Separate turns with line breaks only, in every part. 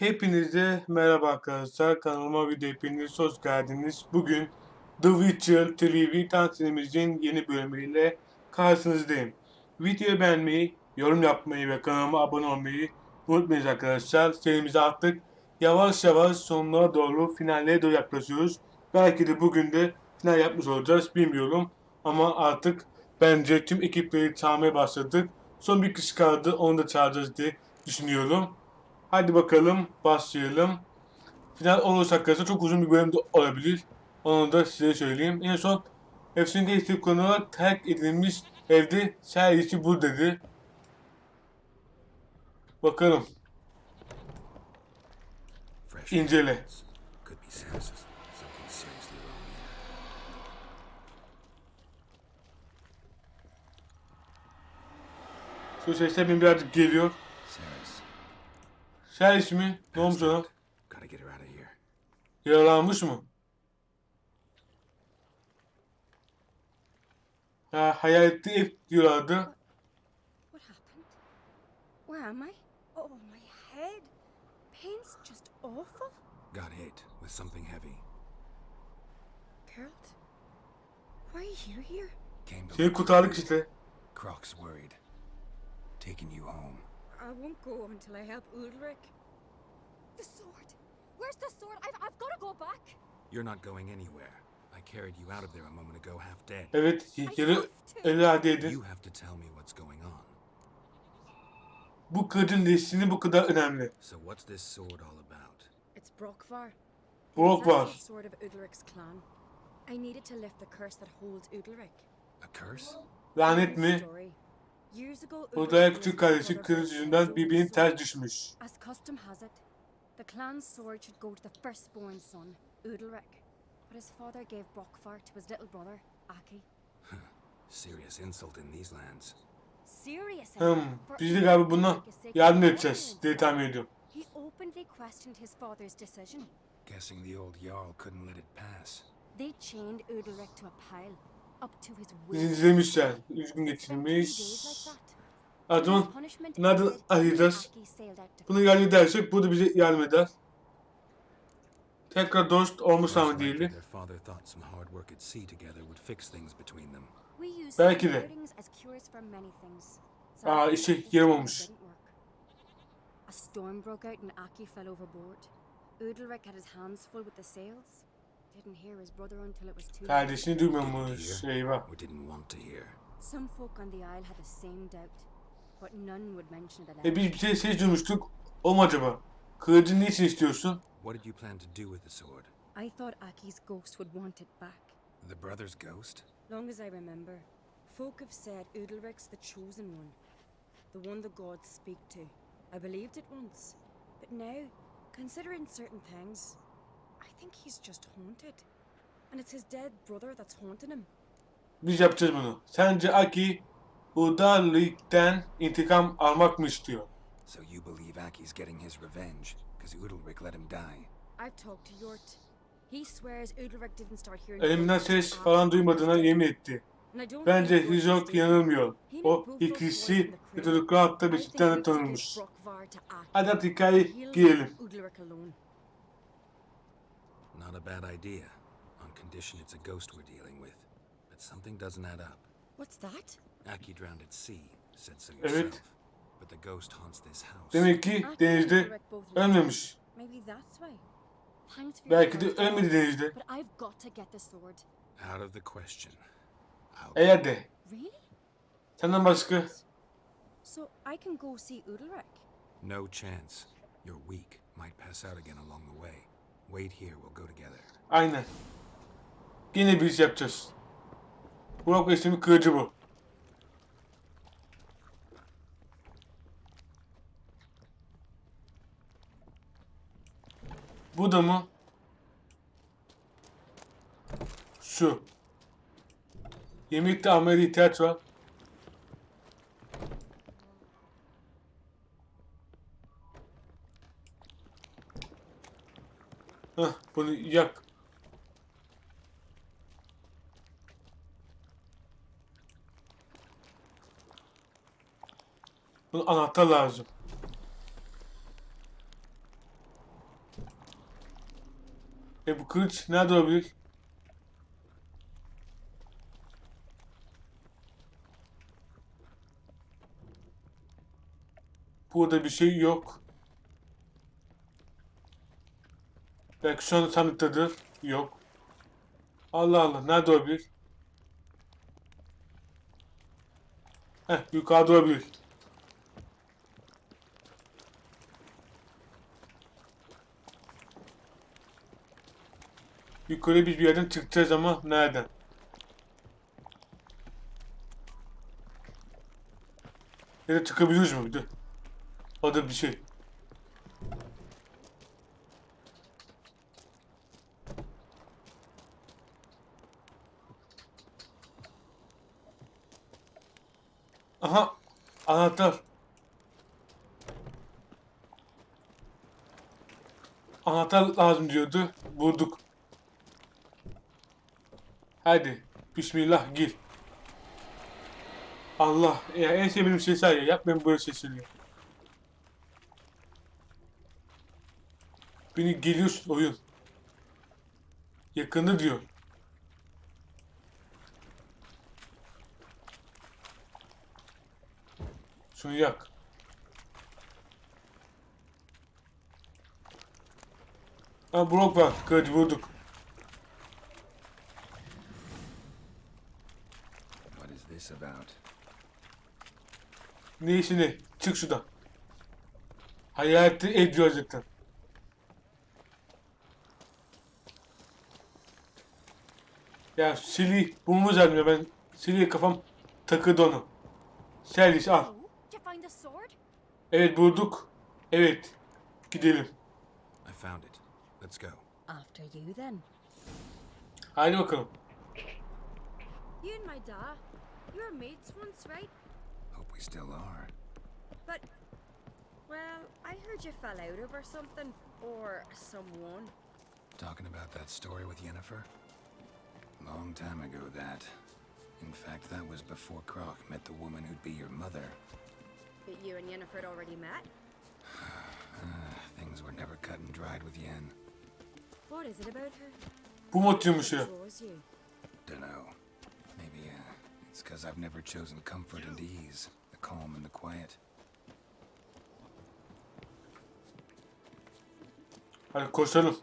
Hepinize merhaba arkadaşlar. Kanalıma video hepiniz hoş geldiniz. Bugün The Witcher TV tanıtımımızın yeni bölümüyle karşınızdayım. Videoyu beğenmeyi, yorum yapmayı ve kanalıma abone olmayı unutmayın arkadaşlar. Serimiz artık yavaş yavaş sonuna doğru, finallere doğru yaklaşıyoruz. Belki de bugün de final yapmış olacağız, bilmiyorum. Ama artık bence tüm ekipleri çağırmaya başladık. Son bir kişi kaldı, onu da çağıracağız diye düşünüyorum. Hadi bakalım başlayalım. Final olursa arkadaşlar çok uzun bir bölüm de olabilir. Onu da size söyleyeyim. En son Efsun'da istek konular terk edilmiş evde serisi bu dedi. Bakalım. İncele. Şu sesler benim birazcık geliyor. Seris mi? Ne olmuş ona? Yaralanmış mı? Ha, hayaletli ev diyorlardı.
What happened? Where am I? Oh, my head. Pain's just awful.
Got hit with something heavy.
Kurt, why are you here?
Came to
Seni
look for
kurtardık
you.
işte.
Croc's worried. Taking you home.
I won't go until I help Ulrich. The sword. Where's the sword? I've got to go back.
You're not going anywhere. I carried you out of there a moment ago half dead.
Evet, yarı eli adiydi.
You have to tell me what's going on.
Bu kadın destini bu kadar önemli.
So what's this sword all about?
It's Brokvar.
Brok var.
The sword of Ulrich's clan. I needed to lift the curse that holds Ulrich.
A curse?
Lanet mi?
Story. Years ago,
O da
Ulrich
küçük
was
kardeşi
brother
kılıç
of
yüzünden
his
birbirinin
own
ters
son.
düşmüş.
As custom has it, the clan's sword should go to the firstborn son, Ulrich. But his father gave Brokvar to his little brother, Aki.
Serious insult in these lands.
Serious.
Biz de galiba buna yardım edeceğiz diye tahmin ediyorum.
He openly questioned his father's decision.
Guessing the old Jarl couldn't let it pass.
They chained Ulrich to a pile, up to his
Bizi
waist.
izlemişler. Üzgün getirilmiş. Adamın nereden arayacağız? Bunu yardım edersek bu da bize yardım eder. Tekrar dost olmuş ama
Most likely
diyelim.
their father thought some hard work at sea together would fix things between them.
We use
Belki de.
wordings as cures for many things.
Aa, işe
This
yarım
time
olmuş.
it didn't work. A storm broke out and Aki fell overboard. Ulrich had his hands full with the sails. Didn't hear his brother until it was too late.
Kardeşini duymamış.
Hear,
Eyvah.
or didn't want to hear.
Some folk on the isle had the same doubt, but none would mention it
Biz
aloud.
bir şey ses duymuştuk. O mu acaba? Kılıcını niçin istiyorsun?
What did you plan to do with the sword?
I thought Aki's ghost would want it back.
The brother's ghost?
Long as I remember, folk have said Ulrich's the chosen one, the one the gods speak to. I believed it once, but now, considering certain things, I think he's just haunted. And it's his dead brother that's haunting him.
Biz yapacağız bunu. Sence Aki Udalik'ten intikam almak mı istiyor?
So you believe Aki's getting his revenge, because Udalric let him die?
I've talked to Yort. He swears Ulrich didn't start hearing
Elimden
voices
ses
after
falan
he
duymadığına
was dead.
yemin etti.
And I don't
Bence
think Yort is
Hizok
mistaken.
yanılmıyor.
He met
O
both those boys
ikisi
from the Kral.
kötülükler hatta
I
bir
think
cidden
we have to give
tanınmış.
Brokvar to Aki.
Hadi artık hikaye
He'll
girelim.
leave Ulrich alone.
Not a bad idea, on condition it's a ghost we're dealing with. But something doesn't add up.
What's that?
Aki drowned at sea, said so
Evet.
yourself. But the ghost haunts this house.
Demek ki
Aki
denizde
and Ulrich both lived.
ölmemiş.
Maybe that's why. Thanks for your
Belki de
help,
ölmedi denizde.
but I've got to get the sword.
Out of the question. I'll
Eğer de
Really?
senden başka
So I can go see Ulrich?
No chance. You're weak. Might pass out again along the way. Wait here, we'll go together.
aynen. Yine bir iş yapacağız. Burak ve ismi kılıcı bu. Bu da mı? Şu. Yemekte almaya ihtiyaç var. Hah, bunu yak. Bunun anahtar lazım. Bu kılıç nerede olabilir? Burada bir şey yok. Belki şu anda sandıktadır. Yok. Allah Allah, nerede olabilir? Yukarıda olabilir. Yukarı biz bir yerden çıkacağız ama nereden? Ya da çıkabiliyoruz mu bir de? O da bir şey. Aha! Anahtar. Anahtar lazım diyordu. Bulduk. Hadi. Bismillah gir. Allah. Ya en sevdiğim şey sayıyor. Yapmayın böyle sesini. Beni geliyorsun oyun. Yakında diyor. Şunu yak. Ha, blok var. Kılıcı bulduk.
What is this about?
Ne işini? Çık şuradan. Hayatı ediyor zaten. Ya silih bulmamız lazım ya, ben silih kafam takıldı onu. Servis al.
So, did you find a sword?
Evet bulduk. Evet. Gidelim.
I found it. Let's go.
After you then.
Hadi bakalım.
You and my dad, you were mates once, right?
Hope we still are.
But, well, I heard you fell out over something. Or someone.
Talking about that story with Yennefer? Long time ago, that. In fact, that was before Kral met the woman who'd be your mother.
But you and Yennefer had already met?
Things were never cut and dried with Yen.
What is it about her?
Bu motivmiş ya.
What draws you?
Dunno. Maybe, it's because I've never chosen comfort and ease, the calm and the quiet.
Hadi koşalım.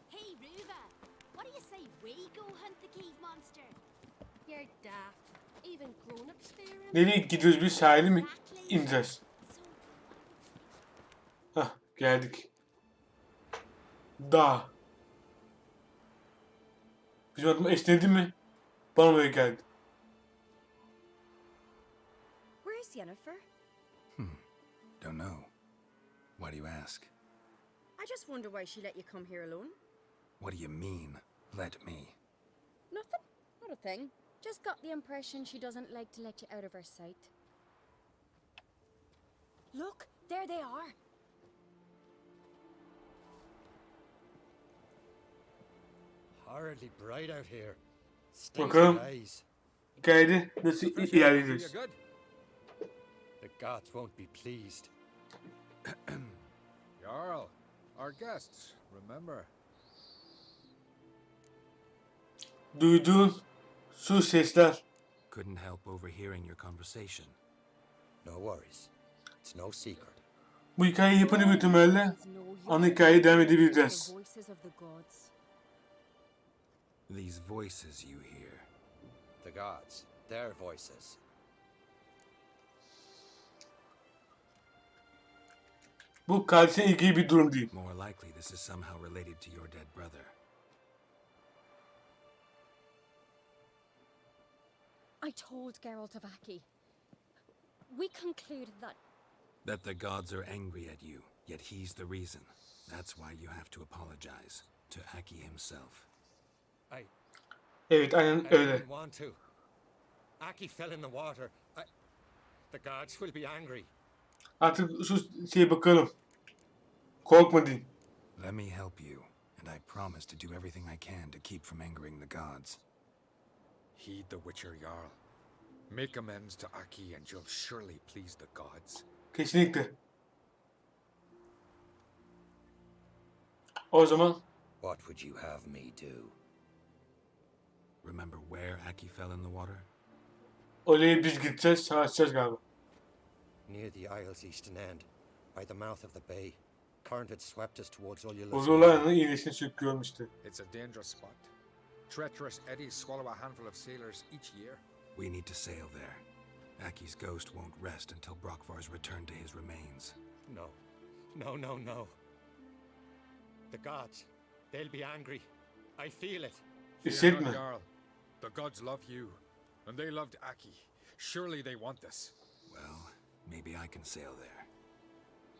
Hey, Reva, what do you say we go hunt the cave monster? You're daft. Even grown-ups fear him.
Nereye gidiyoruz biz? Sahile mi ineceğiz? Hah, geldik. Dağ. Bizim adım esnedi mi? Bana böyle geldi.
Where's Yennefer?
Don't know. Why do you ask?
I just wonder why she let you come here alone.
What do you mean, let me?
Nothing. Not a thing. Just got the impression she doesn't like to let you out of her sight. Look, there they are.
Horridly bright out here. Stinks
Bakalım
of eyes.
hikayede nasıl ilerleyeceğiz?
You're good. The gods won't be pleased.
Jarl, our guests, remember.
Duyduğun su sesler.
Couldn't help overhearing your conversation.
No worries. It's no secret.
Bu hikayeyi yapınca büyük ihtimalle ana hikayeye devam edebileceğiz.
The voices of the gods.
These voices you hear.
The gods, their voices.
Bu kardeşine ilgili bir durum değil.
More likely this is somehow related to your dead brother.
I told Geralt of Aki. We concluded that
That the gods are angry at you, yet he's the reason. That's why you have to apologize to Aki himself.
Evet, aynen
I
öyle.
didn't want to. Aki fell in the water. The gods will be angry.
Artık şu şeye bakalım. Korkma deyin.
Let me help you, and I promise to do everything I can to keep from angering the gods.
Heed the Witcher Jarl. Make amends to Aki and you'll surely please the gods.
Kesinlikle. O zaman
What would you have me do?
Remember where Aki fell in the water?
oraya biz gideceğiz, savaşacağız galiba.
Near the isle's eastern end, by the mouth of the bay. Current had swept us towards Olucak.
Buzullarla iğnesini söküyormuştu.
It's a dangerous spot. Treacherous eddies swallow a handful of sailors each year.
We need to sail there. Aki's ghost won't rest until Brokvar's returned to his remains.
No. No, no, no. The gods, they'll be angry. I feel it.
Fear
Hissetme.
not, Jarl. The gods love you, and they loved Aki. Surely they want this.
Well, maybe I can sail there.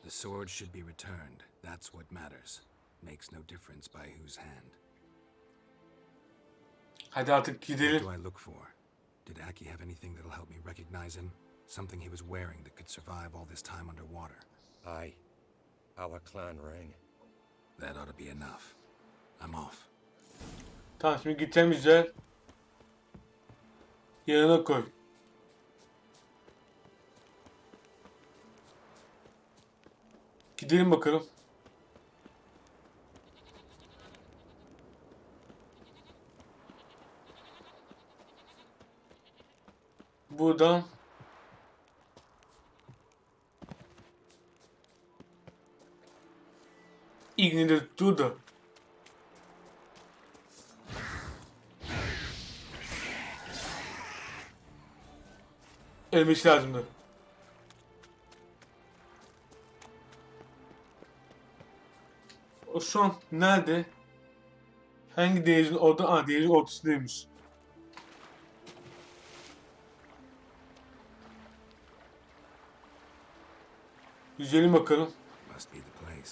The sword should be returned. That's what matters. Makes no difference by whose hand.
Hadi artık
What
gidelim.
do I look for? Did Aki have anything that'll help me recognize him? Something he was wearing that could survive all this time underwater?
Aye. Our clan ring.
That ought to be enough. I'm off.
Tamam, şimdi gideceğimiz yer yanına koy. Gidelim bakalım. Buradan İğneleri dur da. Ölmesi lazımdı. O şu an nerede? Hangi denizin orada? Aa, denizin ortasındaymış. Yüzelim bakalım.
Must be the place.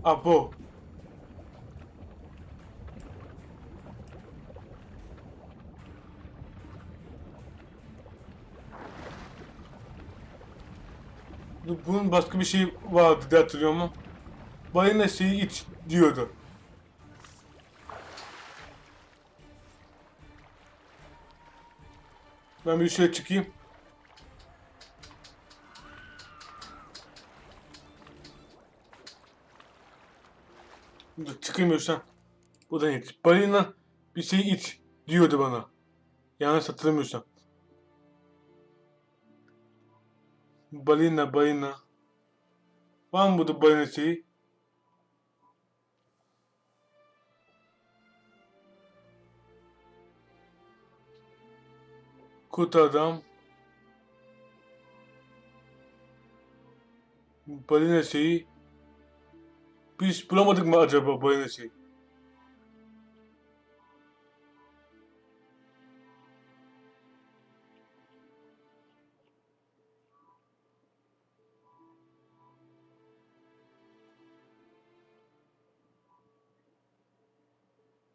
Abo. Bunun başka bir şey vardı diye hatırlıyorum ama balina şeyi iç diyordu. Ben bir şöyle çıkayım. Dur, çıkamıyorsam buradan iç. Balina bir şey iç diyordu bana. Yanlış hatırlamıyorsam. Balina. Var mı burada balina şeyi? Kurt adam. Balina şeyi. Biz bulamadık mı acaba balina şeyi?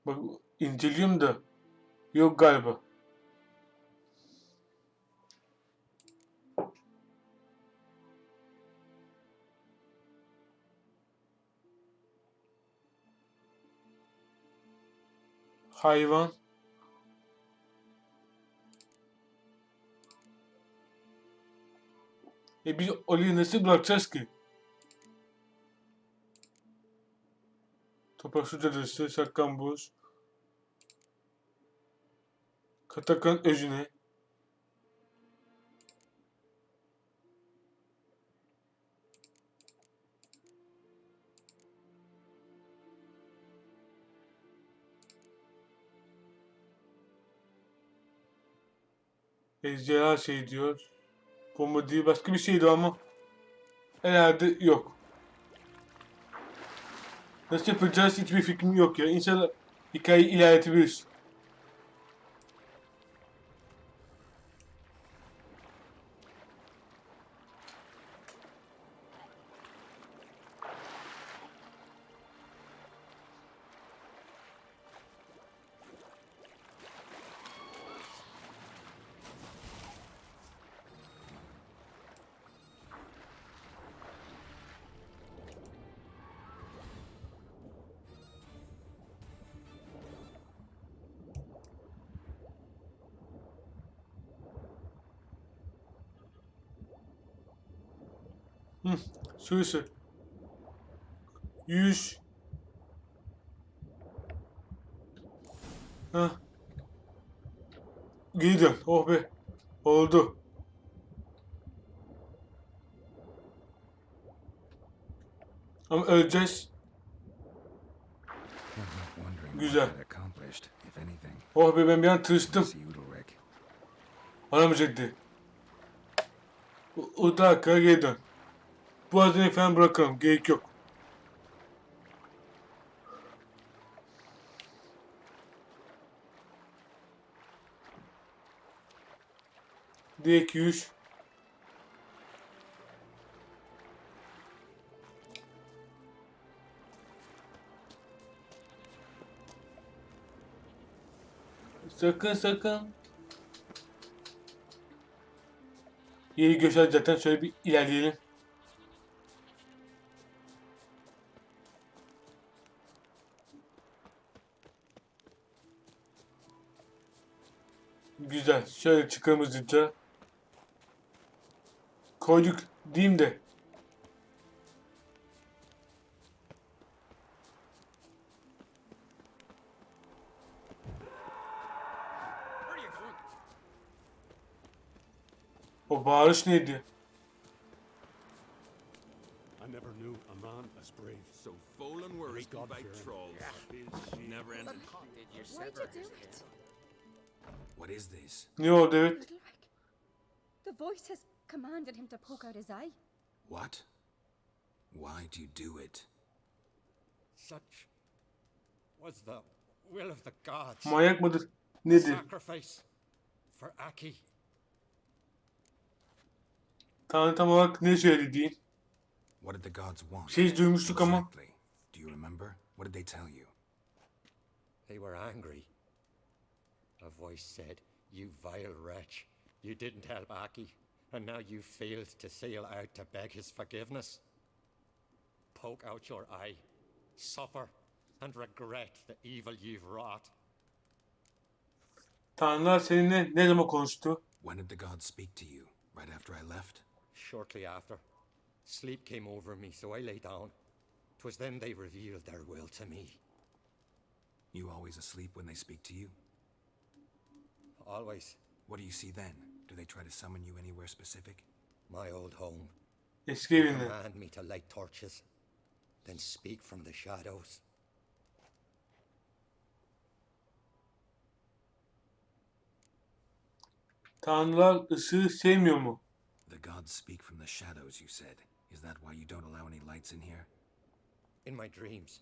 Bak inceliyorum da yok galiba. Hayvan. Biz orayı nasıl bırakacağız ki? Toprak su cadısı, saklamboz. Katakan özüne. Ejderha şey diyor. Bomba değil, başka bir şeydi ama herhalde yok. Nasıl yapacağız hiçbir fikrim yok ya. İnşallah hikayeyi ilerletebiliriz. Şurası. 100. Hah. Geri dön. Oh be. Oldu. Ama öleceğiz.
Wondering what
Güzel.
that accomplished, if anything.
Oh be, ben bir an tırstım.
See Olucak.
Aramayacaktı. O dakika geri dön. Bu hazineyi falan bırakalım. Gerek yok. Direkt 100. Sakın sakın. Yeri göster zaten, şöyle bir ilerleyelim. Güzel. Şöyle çıkalım hızlıca. Koyduk diyeyim de. O bağırış neydi?
I never knew a man as brave.
So Folan were
He's
eaten by
God-fearing.
trolls. Never ended.
Why'd you do it?
What is this?
Ne oldu evet?
Olucak. The voice has commanded him to poke out his eye.
What? Why do you do it?
Such was the will of the gods.
Manyak mıdır? Nedir?
Sacrifice for Aki.
Tanrı tam olarak ne söyledi?
What did the gods want?
Şey duymuştuk ama.
Exactly. Do you remember? What did they tell you?
They were angry. A voice said, "You vile wretch, you didn't help Aki, and now you failed to sail out to beg his forgiveness. Poke out your eye, suffer, and regret the evil you've wrought."
Tanrılar seninle ne zaman konuştu?
When did the gods speak to you? Right after I left?
Shortly after, sleep came over me, so I lay down. 'Twas then they revealed their will to me.
You always asleep when they speak to you?
Always
What do you see then? Do they try to summon you anywhere specific?
my old home.
Eski evinde.
Command me to light torches, then speak from the shadows.
Tanrılar ışığı sevmiyor mu?
The gods speak from the shadows, you said. Is that why you don't allow any lights in here?
In my dreams,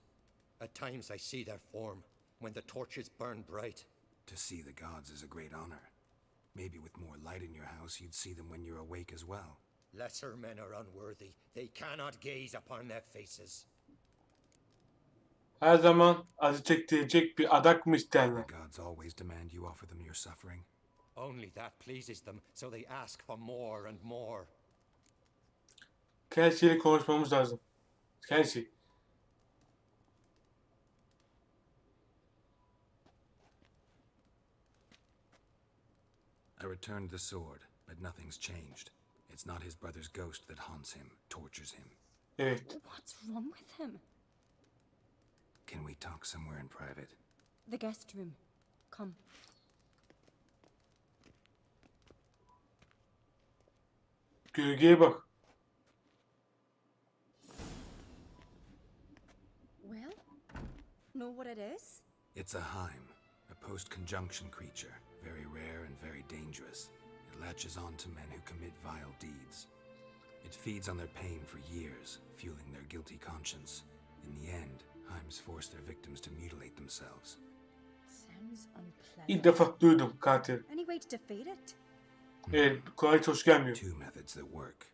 at times I see their form when the torches burn bright.
To see the gods is a great honor. Maybe with more light in your house, you'd see them when you're awake as well.
Lesser men are unworthy. They cannot gaze upon their faces.
Her zaman acı çektirecek bir adak mı isterler?
The gods always demand you offer them your suffering.
Only that pleases them, so they ask for more and more.
Kelsey'yle konuşmamız lazım. Kelsey.
I returned the sword, but nothing's changed. It's not his brother's ghost that haunts him, tortures him.
Evet.
What's wrong with him?
Can we talk somewhere in private?
The guest room. Come.
Gölgeye bak.
Well, know what it is?
It's a Heim, a post-conjunction creature, very rare and very dangerous. It latches on to men who commit vile deeds. It feeds on their pain for years, fueling their guilty conscience. In the end, Heims force their victims to mutilate themselves.
Sounds unpleasant.
İlk defa duydum katil.
Any way to defeat it?
Evet, kolay hiç hoş gelmiyor.
Two methods that work,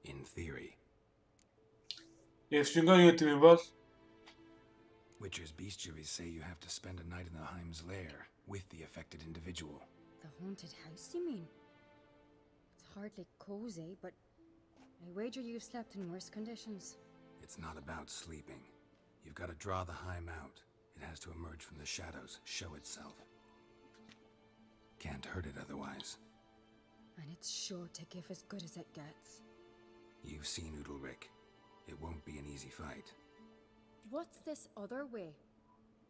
in theory.
Efsungan yöntemi var.
Witcher's bestiaries say you have to spend a night in the Heim's lair with the affected individual.
The haunted house, you mean? It's hardly cozy, but I wager you've slept in worse conditions.
It's not about sleeping. You've got to draw the Heim out. It has to emerge from the shadows, show itself. Can't hurt it otherwise.
And it's sure to give as good as it gets.
You've seen Udalric. It won't be an easy fight.
What's this other way?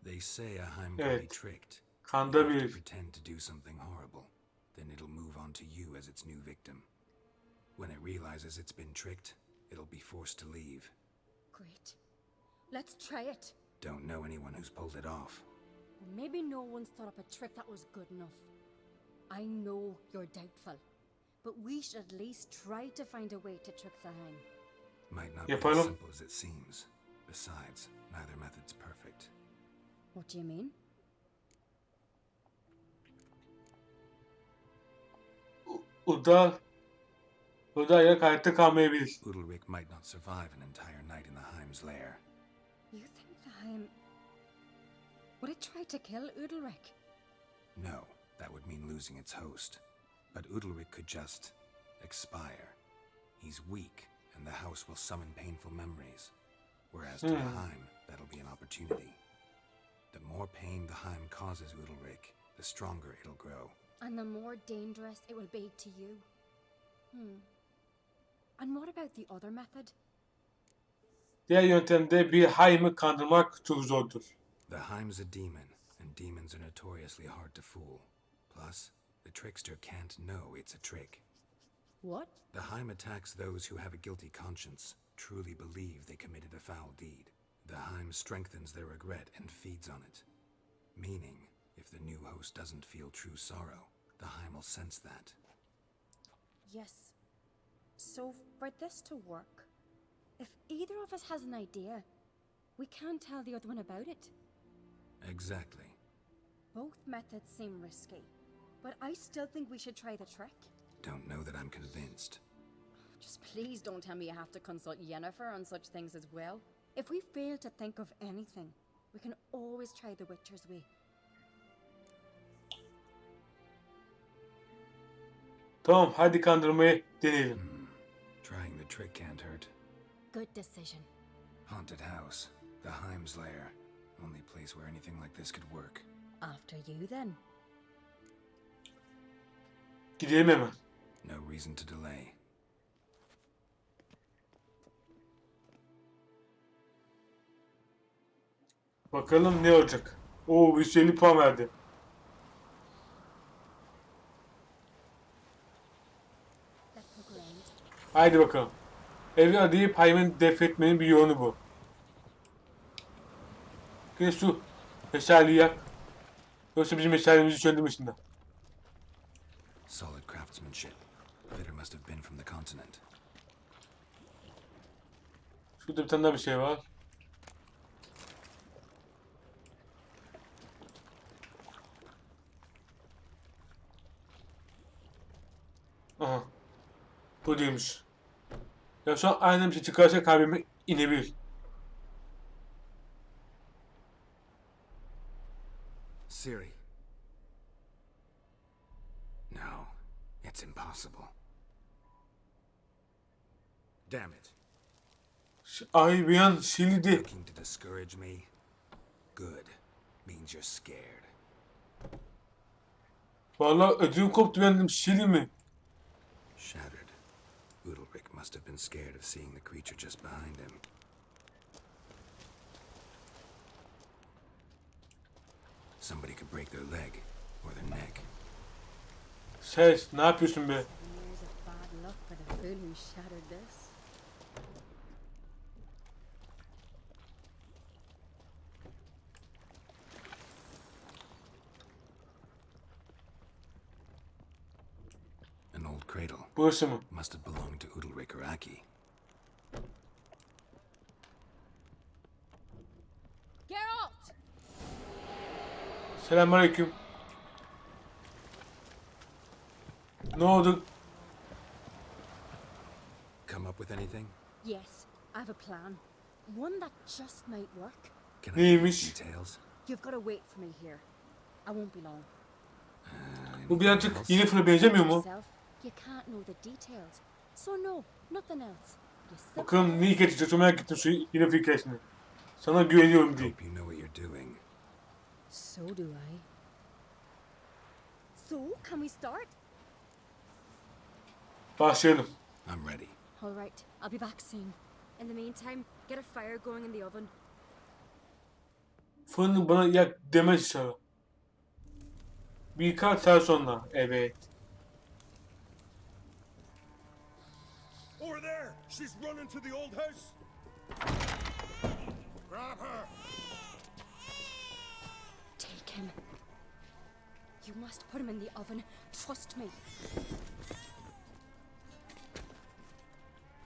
They say a Heim can be
Evet.
tricked. You
Kanda
have to
bir.
pretend to do something horrible. Then it'll move on to you as its new victim. When it realizes it's been tricked, it'll be forced to leave.
Great. Let's try it.
Don't know anyone who's pulled it off.
Maybe no one's thought up a trick that was good enough. I know you're doubtful, but we should at least try to find a way to trick the Heim.
Might not be as
Yapalım.
simple as it seems. Besides, neither method's perfect.
What do you mean?
Udalric hayatta kalmayabilir.
Udalric might not survive an entire night in the Heim's lair.
You think the Heim would it try to kill Udalric?
No, that would mean losing its host. But Udalric could just expire. He's weak, and the house will summon painful memories. Whereas to the Heim, that'll be an opportunity. The more pain the Heim causes Udalric, the stronger it'll grow.
And the more dangerous it will be to you. And what about the other method?
Diğer yöntemde bir Heim'i kandırmak çok zordur.
The Heim's a demon, and demons are notoriously hard to fool. Plus, the trickster can't know it's a trick.
What?
The Heim attacks those who have a guilty conscience, truly believe they committed a foul deed. The Heim strengthens their regret and feeds on it. Meaning, if the new host doesn't feel true sorrow, the Heim will sense that.
Yes. So for this to work, if either of us has an idea, we can't tell the other one about it.
Exactly.
Both methods seem risky, but I still think we should try the trick.
Don't know that I'm convinced.
Just please don't tell me you have to consult Yennefer on such things as well. If we fail to think of anything, we can always try the Witcher's way.
Tamam, hadi kandırmayı deneyelim.
Trying the trick can't hurt.
Good decision.
Haunted house. The Heim's lair. Only place where anything like this could work.
After you then.
Gidelim hemen.
No reason to delay.
Bakalım ne olacak. Oo, 150 puan verdi.
Let's look around.
Haydi bakalım. Evi arayıp Heim'i defetmenin bir yolu bu. Gel şu meşaleyi yak. Yoksa bizim meşalemizi söndürmesin de.
Solid craftsmanship. Fitter must have been from the continent.
Şurada bir tane daha bir şey var. Aha. Bu değilmiş. Ya şu an aynı bir şey çıkarsa kalbime inebilir.
Siri. No, it's impossible. Damn it.
Ay bir an sildi.
Looking to discourage me? Good. Means you're scared.
Vallahi ödüm koptu, ben dedim sildi mi?
Shattered. Udalric must have been scared of seeing the creature just behind him. Somebody could break their leg or their neck.
Ses, ne yapıyorsun be?
Years of bad luck for the fool who shattered this.
An old cradle.
Burası mı?
Must have belonged to Udalric or Aki.
Geralt!
Selamünaleyküm. Ne oldu?
Come up with anything?
Yes, I have a plan. One that just might work.
Can I get
Neymiş?
details?
You've got to wait for me here. I won't be long.
Bu birazcık yeni fırına benzemiyor mu?
Yourself, you can't know the details. So no, nothing else. You simply
Bakalım neyi geçecek, merak ettim şu yeni fır hikayesini. Sana güveniyorum diye.
Hope you know what you're doing.
So do I. So, can we start?
Başlayalım.
I'm ready.
All right. I'll be back soon. In the meantime, get a fire going in the oven.
Fırını bana yak demez inşallah. Birkaç saat sonra. Evet.
Over there! She's running to the old house! Grab her!
Take him. You must put him in the oven. Trust me.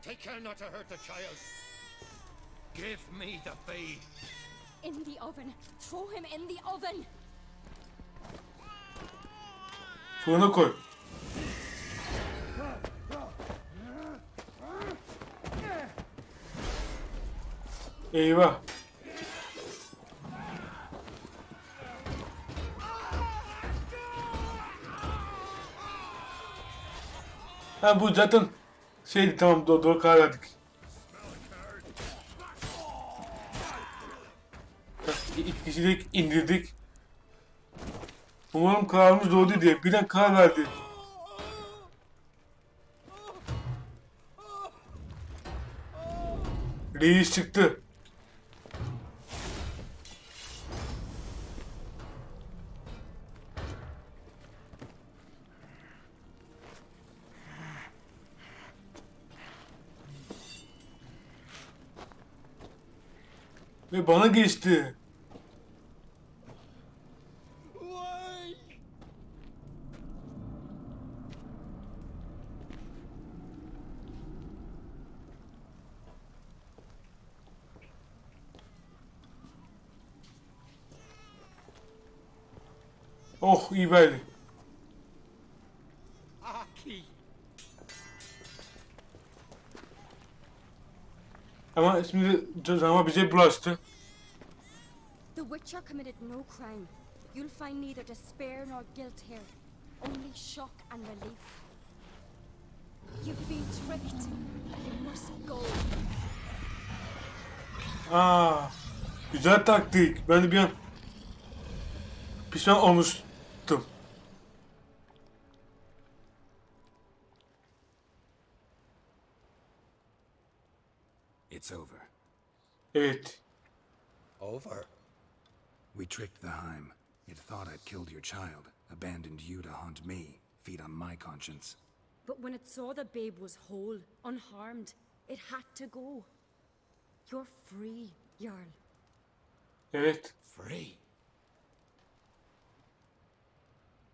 Take care not to hurt the child. Give me the babe.
In the oven. Throw him in the oven.
Fırına koy. Eyvah. Ha bu zaten şeydi, tamam, doğru karar verdik. İki kişilik indirdik. Umarım kararımız doğru diye birden karar verdi. Reis çıktı. Ve bana geçti. Oh, iyi bari.
Aki.
Ama şimdi drama bize bulaştı.
The Witcher committed no crime. You'll find neither despair nor guilt here. Only shock and relief. You've been tricked. You must go.
Aa, güzel taktik. Ben de bir an pişman olmuştum.
It's over.
Evet.
Over.
We tricked the Heim. It thought I'd killed your child, abandoned you to haunt me, feed on my conscience.
But when it saw the babe was whole, unharmed, it had to go. You're free, Jarl.
Evet.
Free.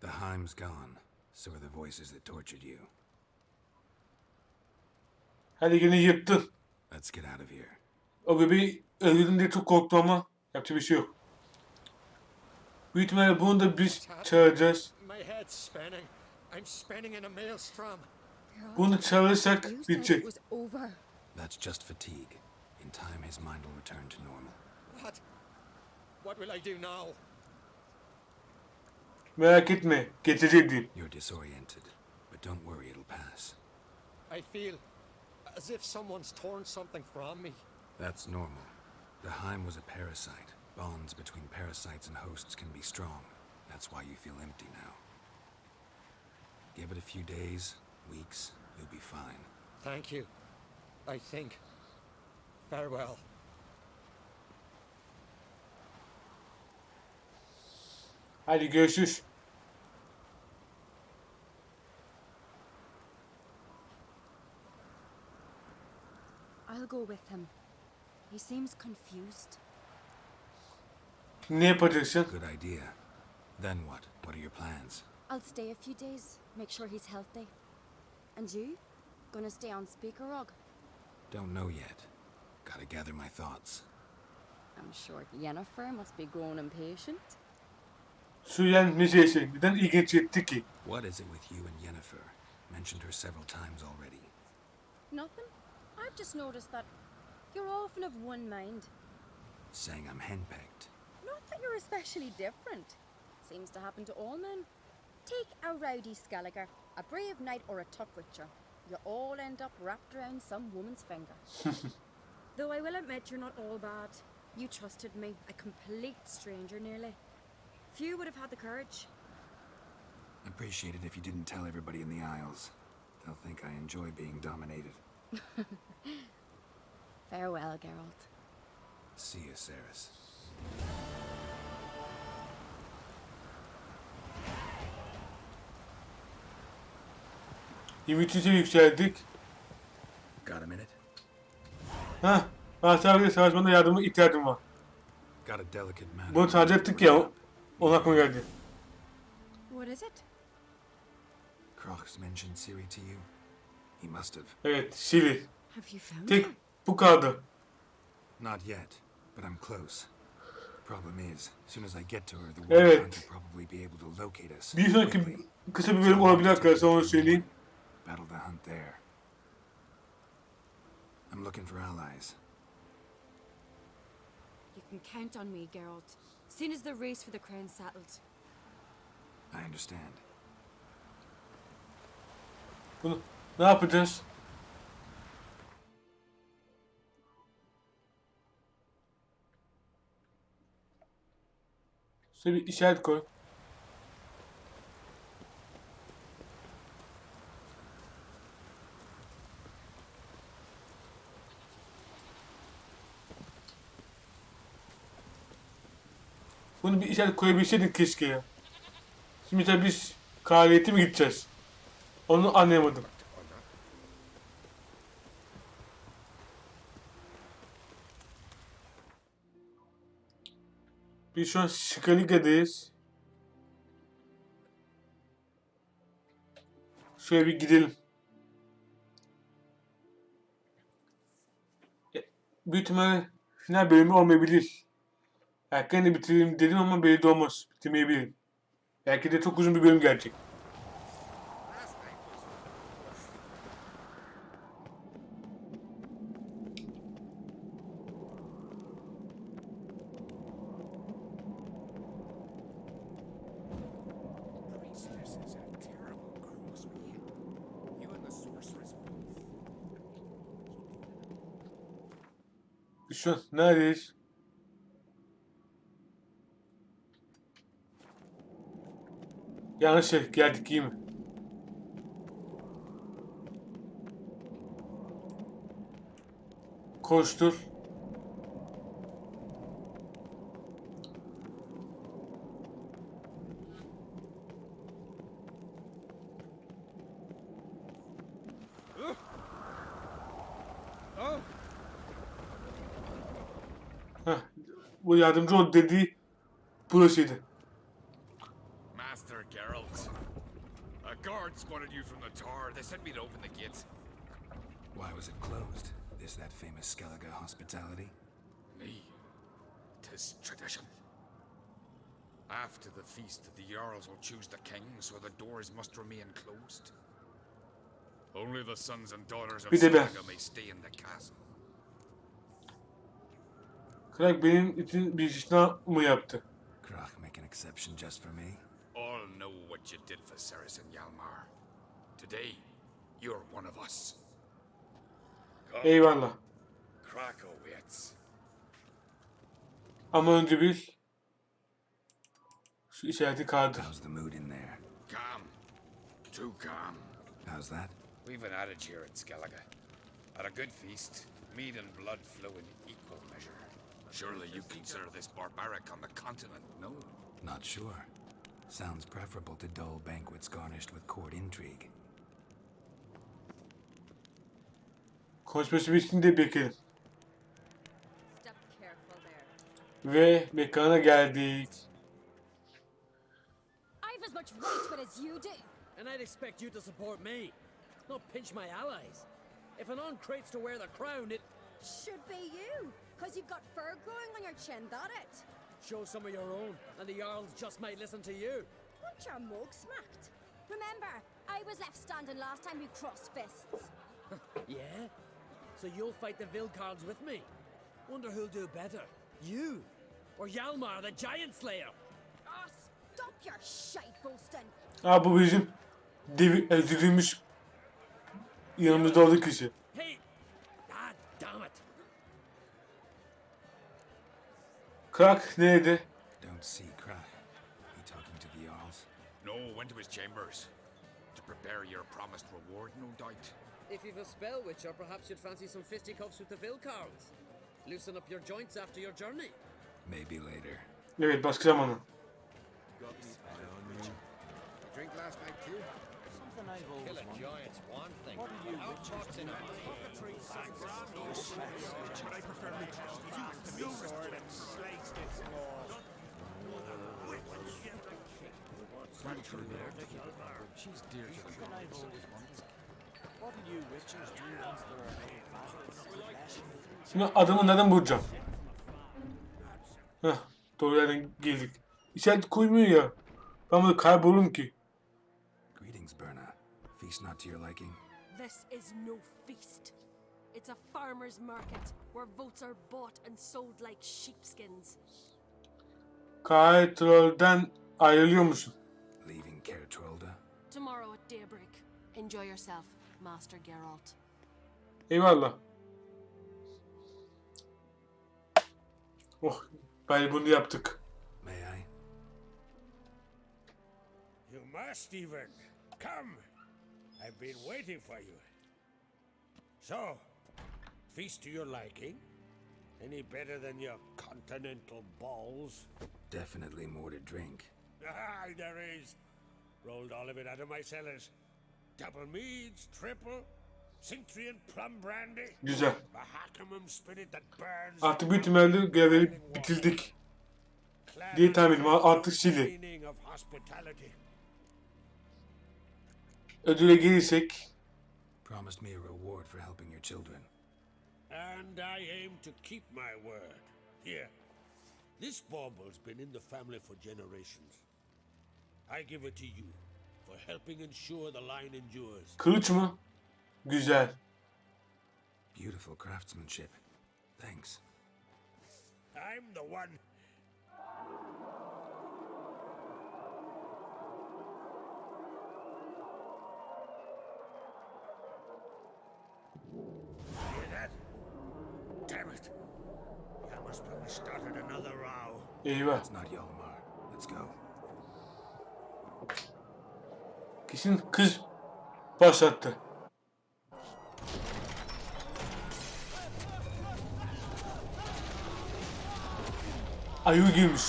The Heim's gone. So are the voices that tortured you.
Hadi yine yırttın.
Let's get out of here.
O bebeği öldürdüm diye çok korktum ama yapacak bir şey yok. Büyük ihtimalle bunu da biz çağıracağız.
My head's spinning. I'm spinning in a maelstrom.
Bunu çağırırsak
You said it
bitecek.
was over.
That's just fatigue. In time, his mind will return to normal.
What? What will I do now?
Merak etme, geçecek diyeyim.
You're disoriented, but don't worry, it'll pass.
I feel as if someone's torn something from me.
That's normal. The Heim was a parasite. Bonds between parasites and hosts can be strong. That's why you feel empty now. Give it a few days, weeks, you'll be fine.
Thank you. I think. Farewell.
Hadi görüşürüz.
I'll go with him. He seems confused.
Ne yapacaksın?
Good idea. Then what? What are your plans?
I'll stay a few days, make sure he's healthy. And you? Gonna stay on speaker rog?
Don't know yet. Gotta gather my thoughts.
I'm sure Yennefer must be growing impatient.
Söyleyen meselesi neden ilginç etti ki?
What is it with you and Yennefer? Mentioned her several times already.
Nothing. I've just noticed that you're often of one mind.
Saying I'm henpecked.
Not that you're especially different. Seems to happen to all men. Take a rowdy Skelliger, a brave knight, or a tough witcher. You all end up wrapped around some woman's finger. Though I will admit you're not all bad. You trusted me, a complete stranger nearly. Few would have had the courage.
Appreciate it if you didn't tell everybody in the Isles. They'll think I enjoy being dominated.
Farewell, Geralt.
See you, Ceres.
İmitüse yükseldik.
Got a minute?
Hah. Asabiyet savaşmada yardıma ihtiyacım var.
Got a delicate matter.
Bunu sadece ettik ya. Onun aklıma geldi.
What is it?
Croc's mentioned Ciri to you? He must have.
Evet. Şili.
Have you found
Tek
her?
bu kaldı.
Not yet, but I'm close. Problem is, as soon as I get to her, the
Evet.
Wild Hunt will probably be able to locate us.
Bir sonraki
quickly.
kısa bir bölüm olabilir arkadaşlar, onu söyleyeyim.
Battle the hunt there. I'm looking for allies.
You can count on me, Geralt. Soon as the race for the crown's settled.
I understand.
Bunu ne yapacağız? Şöyle bir işaret koy. Bunu bir işaret koyabilseydik keşke ya. Şimdi tabii biz kraliyete mi gideceğiz? Onu anlayamadım. Biz şu an Şikalika'dayız. Şöyle bir gidelim. Büyük ihtimalle final bölümü olmayabilir. Erken de bitireyim dedim ama belli de olmaz. Bitirmeyebilirim. Belki de çok uzun bir bölüm gelecek.
Priestess is a terrible cross with you. You and the sorceress both.
Biz şu an neredeyiz? Yanlış şey geldik, iyi mi? Koştur. Heh, bu yardımcı ol dediği burasıydı.
Master Geralt. A guard spotted you from the tower. They sent me to open the gate.
Why was it closed? Is that famous Skellige hospitality?
Me. 'Tis tradition. After the feast, the Jarls will choose the king, so the doors must remain closed. Only the sons and daughters of
Bir de ben.
Skellige may stay in the castle.
Kral benim için bir istisna mı yaptı?
Croc make an exception just for me?
All know what you did for Ceres and Hjalmar. Today, you're one of us.
Eyvallah.
Krakow waits.
Ama önce bir şu işareti kaldır.
How's the mood in there?
Calm. Too calm.
How's that?
We've an adage here in Skellige. At a good feast, meat and blood flow in equal measure. Surely you consider this barbaric on the continent, no?
Not sure. Sounds preferable to dull banquets garnished with court intrigue.
Konuşması bitsin de bekleyelim.
Step careful there.
Ve mekana geldik.
I've as much right to it as you do.
And I'd expect you to support me, not pinch my allies. If an on crates to wear the crown, it
Should be you, because you've got fur growing on your chin, that it?
shows some of your own, and the Jarls just might listen to you.
Want your mug smacked? Remember, I was left standing last time we crossed fists.
Yeah? So you'll fight the Vilcards with me? Wonder who'll do better, you or Hjalmar the Giant Slayer?
Oh, stop your shite boasting.
Aa, bu bizim ezilmiş yanımızda olduğu kişi.
Hey! Ah, damn it!
Krak nerede?
Don't see Croc. He talking to the Jarls?
No, went to his chambers. To prepare your promised reward, no doubt.
If you've a spell, Witcher, perhaps you'd fancy some fisticuffs with the Vilcarls. Loosen up your joints after your journey.
Maybe later.
Evet, başka zamanı.
Drink last night too?
Kill a giant's one thing. Outboxing a
She's dear to the
Şimdi adamı neden vuracağım? Heh, doğru yerden geldik. İşaret koymuyor ya. Ben burada kaybolurum ki.
Greetings, Berna. Feast not to your liking?
This is no feast. It's a farmer's market where votes are bought and sold like sheepskins.
Troll'den ayrılıyor musun?
Leaving Kertrolda?
Tomorrow at daybreak. Enjoy yourself, Master Geralt.
Eyvallah. Oh, ben bunu yaptık.
May I?
You must even. Come. I've been waiting for you. So, feast to your liking? Any better than your continental balls?
Definitely more to drink.
Ah, there is. Rolled all of it out of my cellars. Double meads, triple, Cintrian plum brandy.
Güzel.
A Hackamum spirit that burns.
Artık büyük ihtimalle görevleri bitirdik diye tahmin ediyorum. Artık şimdi ödüle gelirsek.
Promised me a reward for helping your children.
And I aim to keep my word. Here, this bauble's been in the family for generations. I give it to you for helping ensure the line endures.
Kılıç mı? Güzel.
Beautiful craftsmanship. Thanks.
I'm the one. Hear that? Damn it. Yama's probably started another row.
Eyvah.
That's not Yalmar. Let's go.
Kesin kız başlattı. Ayı girmiş.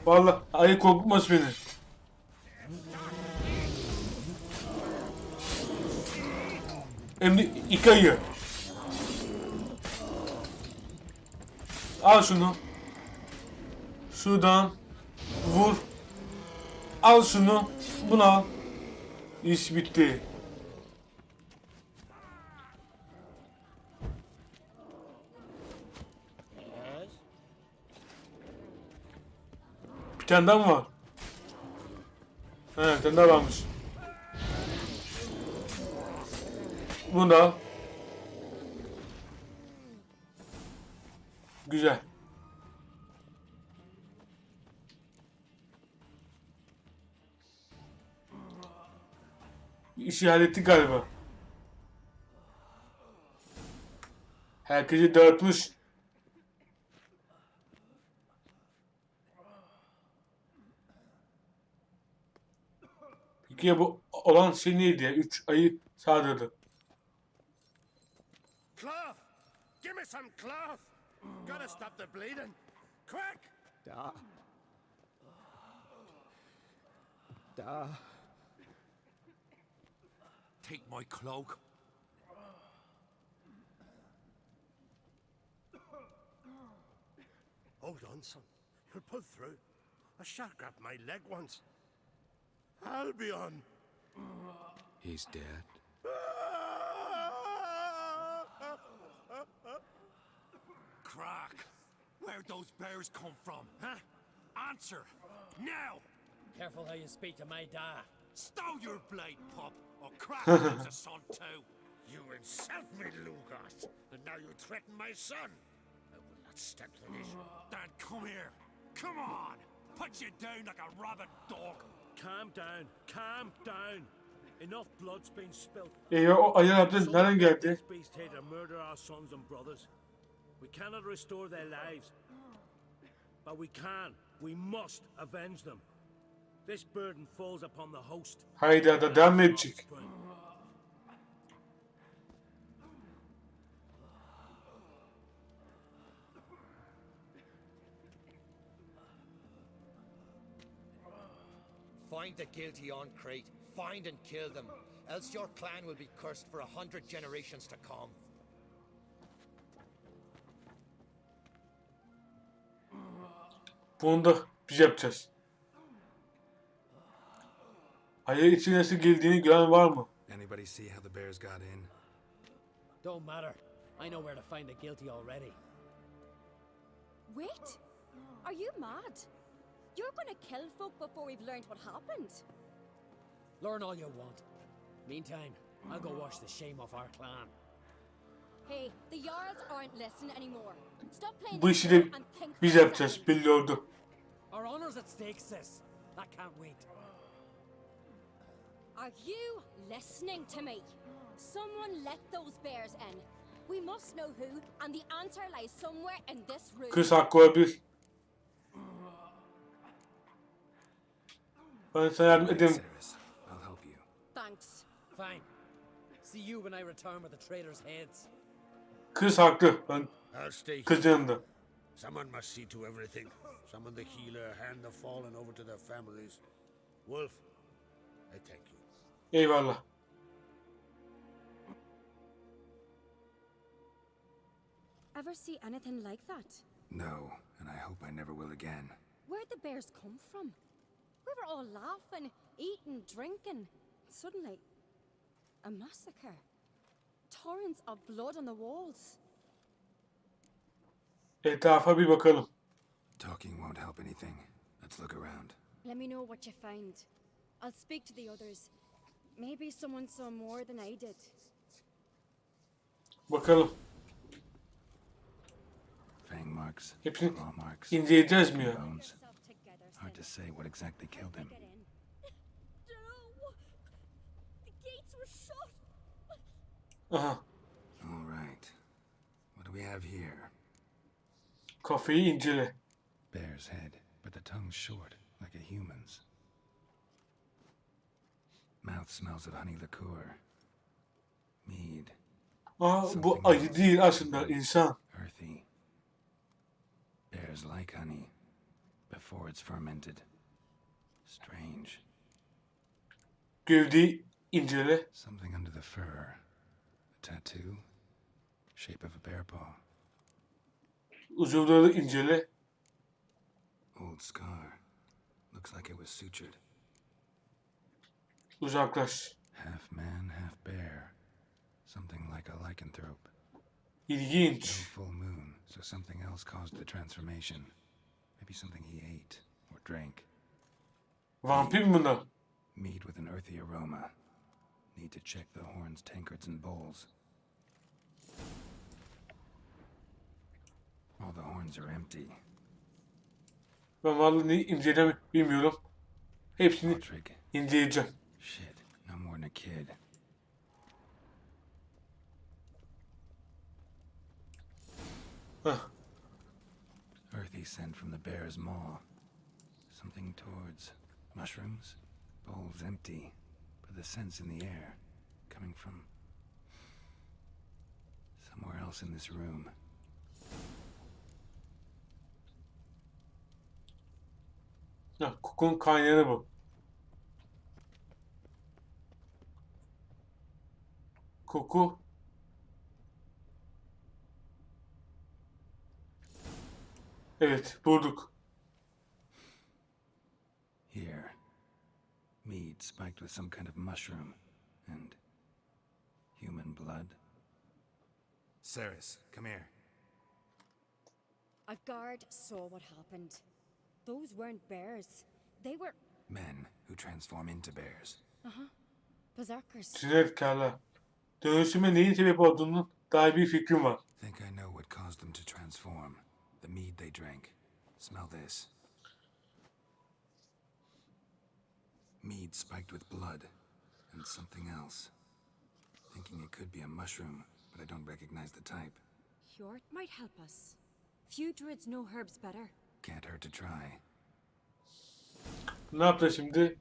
Vallahi ayı korkutmaz beni. Hem de iki ayı. Al şunu. Şuradan vur. Al şunu. Bunu al. İş bitti. Bir tane daha mı var? He, bir tane daha varmış. Bunu da al. Güzel. İşi hallettik galiba. Herkesi dağıtmış. Peki ya bu olan şey neydi ya? 3 ayı sağdırdı.
Cloth! Give me some cloth! Gotta stop the bleeding! Quick!
Take my cloak.
Hold on, son. You'll pull through. A shark grabbed my leg once. Albion!
He's dead.
Crack! Where'd those bears come from, huh? Answer! Now!
Careful how you speak to my da.
Stow your blade, pup, or Crack lose a son too!
You insult me, Lugas, and now you threaten my son. I will not stand for this.
Dan, come here! Come on! Put you down like a rabid dog!
Calm down, calm down. Enough blood's been spilled.
Eyvah, o ayı yaptı. Nereden geldi?
This beast here to murder our sons and brothers. We cannot restore their lives. But we can, we must avenge them. This burden falls upon the host.
Haydi da devam edecek.
Find the guilty on Crate. Find and kill them. Else your clan will be cursed for 100 generations to come.
Bunu da biz yapacağız. Hayır, içi nasıl girdiğini gören var mı?
Anybody see how the bears got in?
Don't matter. I know where to find the guilty already.
Wait! Are you mad? You're gonna kill folk before we've learned what happened.
Learn all you want. Meantime, I'll go wash the shame off our clan.
Hey, the Jarls aren't listening anymore. Stop playing
Bu
the
işi de
fool and think
biz
for a
yapacağız,
second.
belli oldu.
Our honor's at stake, sis. That can't wait.
Are you listening to me? Someone let those bears in. We must know who, and the answer lies somewhere in this room.
Kız hakkı olabilir. Ben sana yardım edeyim.
Ceres, I'll help you.
Thanks.
Fine. See you when I return with the traitors' heads.
Kız haklı. Ben
I'll stay here.
kız yanında.
Someone must see to everything. Summon the healer, hand the fallen over to their families. Wolf, I thank you.
Eyvallah.
Ever see anything like that?
No, and I hope I never will again.
Where'd the bears come from? We were all laughing, eating, drinking. Suddenly, a massacre. Torrents of blood on the walls.
Etrafa bir bakalım.
Talking won't help anything. Let's look around.
Let me know what you find. I'll speak to the others. Maybe someone saw more than I did.
Bakalım.
Fang marks,
Hepsini
claw marks,
inceleyeceğiz mi ya?
bones. Hard to say what exactly killed him.
Get in. No! The gates were shut!
Aha.
All right. What do we have here?
Kafayı incele.
Bear's head, but the tongue's short, like a human's. Mouth smells of honey liqueur. Mead.
Aa, bu ayı değil aslında, insan.
Earthy. Bears like honey before it's fermented. Strange.
Gövdeyi incele.
Something under the fur. A tattoo. Shape of a bear paw.
Uzuvları incele.
Old scar. Looks like it was sutured.
Uzaklaş.
Half man, half bear. Something like a lycanthrope. No
İlginç.
full moon, so something else caused the transformation. Maybe something he ate or drank.
Vampir mi bunlar?
Mead with an earthy aroma. Need to check the horns, tankards, and bowls. All the horns are empty.
Ben vallahi neyi inceleyeceğimi bilmiyorum. Hepsini
Patrick.
inceleyeceğim.
Shit, no more than a kid.
Hah.
Earthy scent from the bear's maw. Something towards mushrooms. Bowls empty, but the scent's in the air. Coming from somewhere else in this room.
Ya, kokunun kaynağı bu. Koku. Evet, bulduk.
Here. Mead spiked with some kind of mushroom. And human blood. Ceres, come here.
A guard saw what happened. Those weren't bears. They were
Men who transform into bears.
berserkers.
Cinayetkarlar. Dönüşüme neyin sebep olduğunu dair bir fikrim var.
Think I know what caused them to transform. The mead they drank. Smell this. Mead spiked with blood. And something else. Thinking it could be a mushroom, but I don't recognize the type.
Hjort might help us. Few druids know herbs better.
Can't hurt to try.
Ne yapacağız şimdi?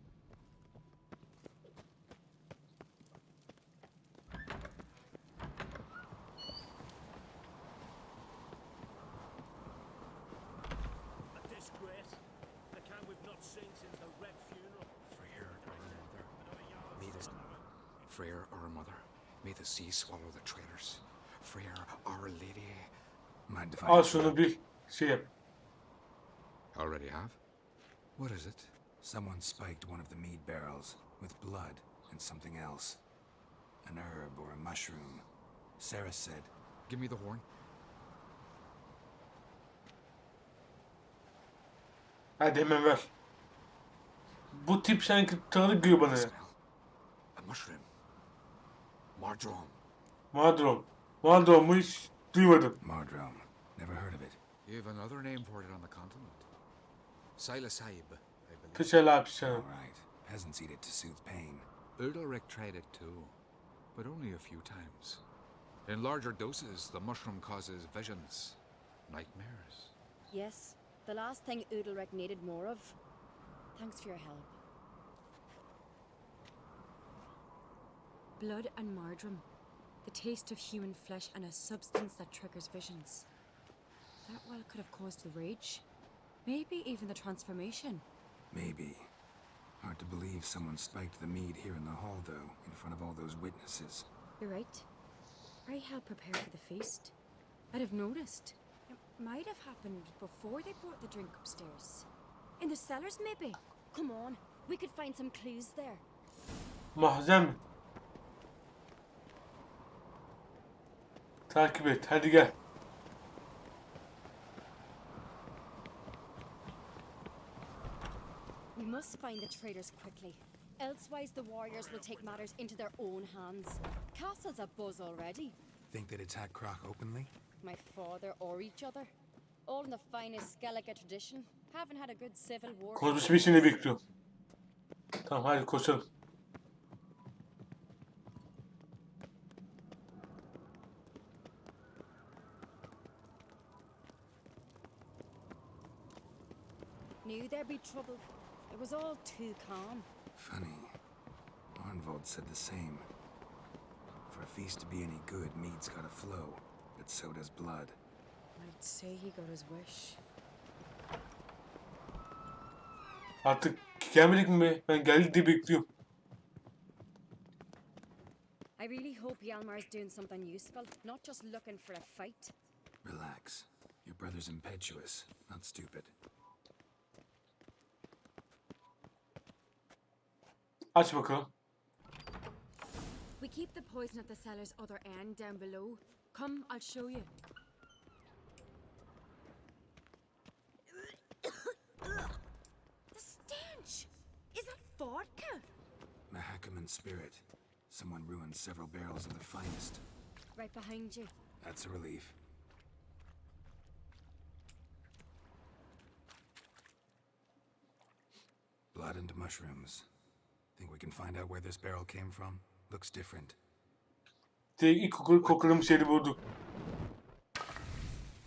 A disgrace. The kind we've not seen since the Red funeral.
Freyr or mother, may the Freyr or mother, may the sea swallow the traitors. Freyr, Our Lady.
Mind if I
Al şunu bir şey yap.
Already have? What is it?
Someone spiked one of the mead barrels with blood and something else. An herb or a mushroom. Sarah said,
Give me the horn.
Hadi hemen ver. Bu tip sanki tanıdık geliyor bana.
Smell. A mushroom. Mardrome.
Madron. Madron'u hiç duymadım.
Mardrome. Never heard of it.
You have another name for it on the continent. Psilocybin, I believe.
Tcher abi sana.
All right. Peasants eat it to soothe pain.
Ulrich tried it too, but only a few times. In larger doses, the mushroom causes visions, nightmares.
Yes, the last thing Udalric needed more of. Thanks for your help. Blood and marjoram. The taste of human flesh and a substance that triggers visions. That well could have caused the rage. Maybe even the transformation.
Maybe. Hard to believe someone spiked the mead here in the hall, though, in front of all those witnesses.
You're right. I helped prepare for the feast. I'd have noticed. It might have happened before they brought the drink upstairs. In the cellars, maybe. Come on, we could find some clues there.
Mahzen. Takip et. Hadi gel.
We must find the traitors quickly. Elsewise, the warriors will take matters into their own hands. Castle's abuzz already.
Think they'd attack Croc openly?
My father or each other. All in the finest Skellige tradition. Haven't had a good civil war.
Konuşma işini bekliyorum. Tamam hadi koşalım.
Knew there'd be trouble. It was all too calm.
Funny. Arnvold said the same. For a feast to be any good, mead's gotta flow, but so does blood.
I'd say he got his wish.
Artık gelmedik mi? Ben geldi diye bekliyorum.
I really hope Hjalmar's doing something useful, not just looking for a fight.
Relax. Your brother's impetuous, not stupid.
Aç bakalım.
We keep the poison at the cellar's other end down below. Come, I'll show you. The stench! Is that vodka?
Mahakaman spirit. Someone ruined several barrels of the finest.
Right behind you.
That's a relief. Blood and mushrooms. Think we can find out where this barrel came from? Looks different.
Direkt ilk kokulum şeyi bulduk.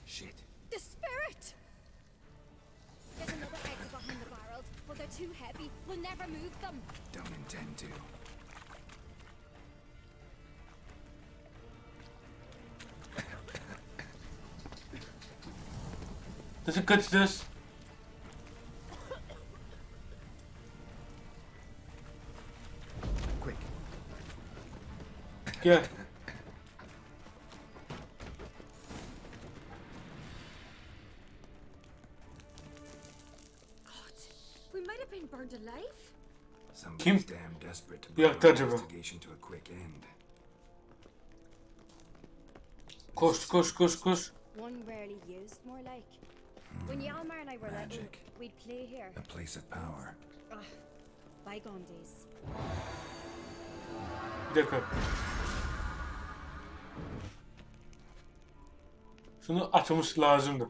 Shit.
The spirit! There's another exit behind the barrels, but they're too heavy. We'll never move them.
Don't intend to.
Nasıl kaçacağız?
Quick.
Gel.
God, we might have been burned alive.
Somebody's damn desperate to
Ya,
bring the
acaba?
investigation to a quick end.
Koş koş koş koş.
One rarely used, more like. When Hjalmar and I were little,
Magic.
we'd play here.
A place of power.
Ah, bygone days.
Bir dakika. Şunu açmamız lazımdı.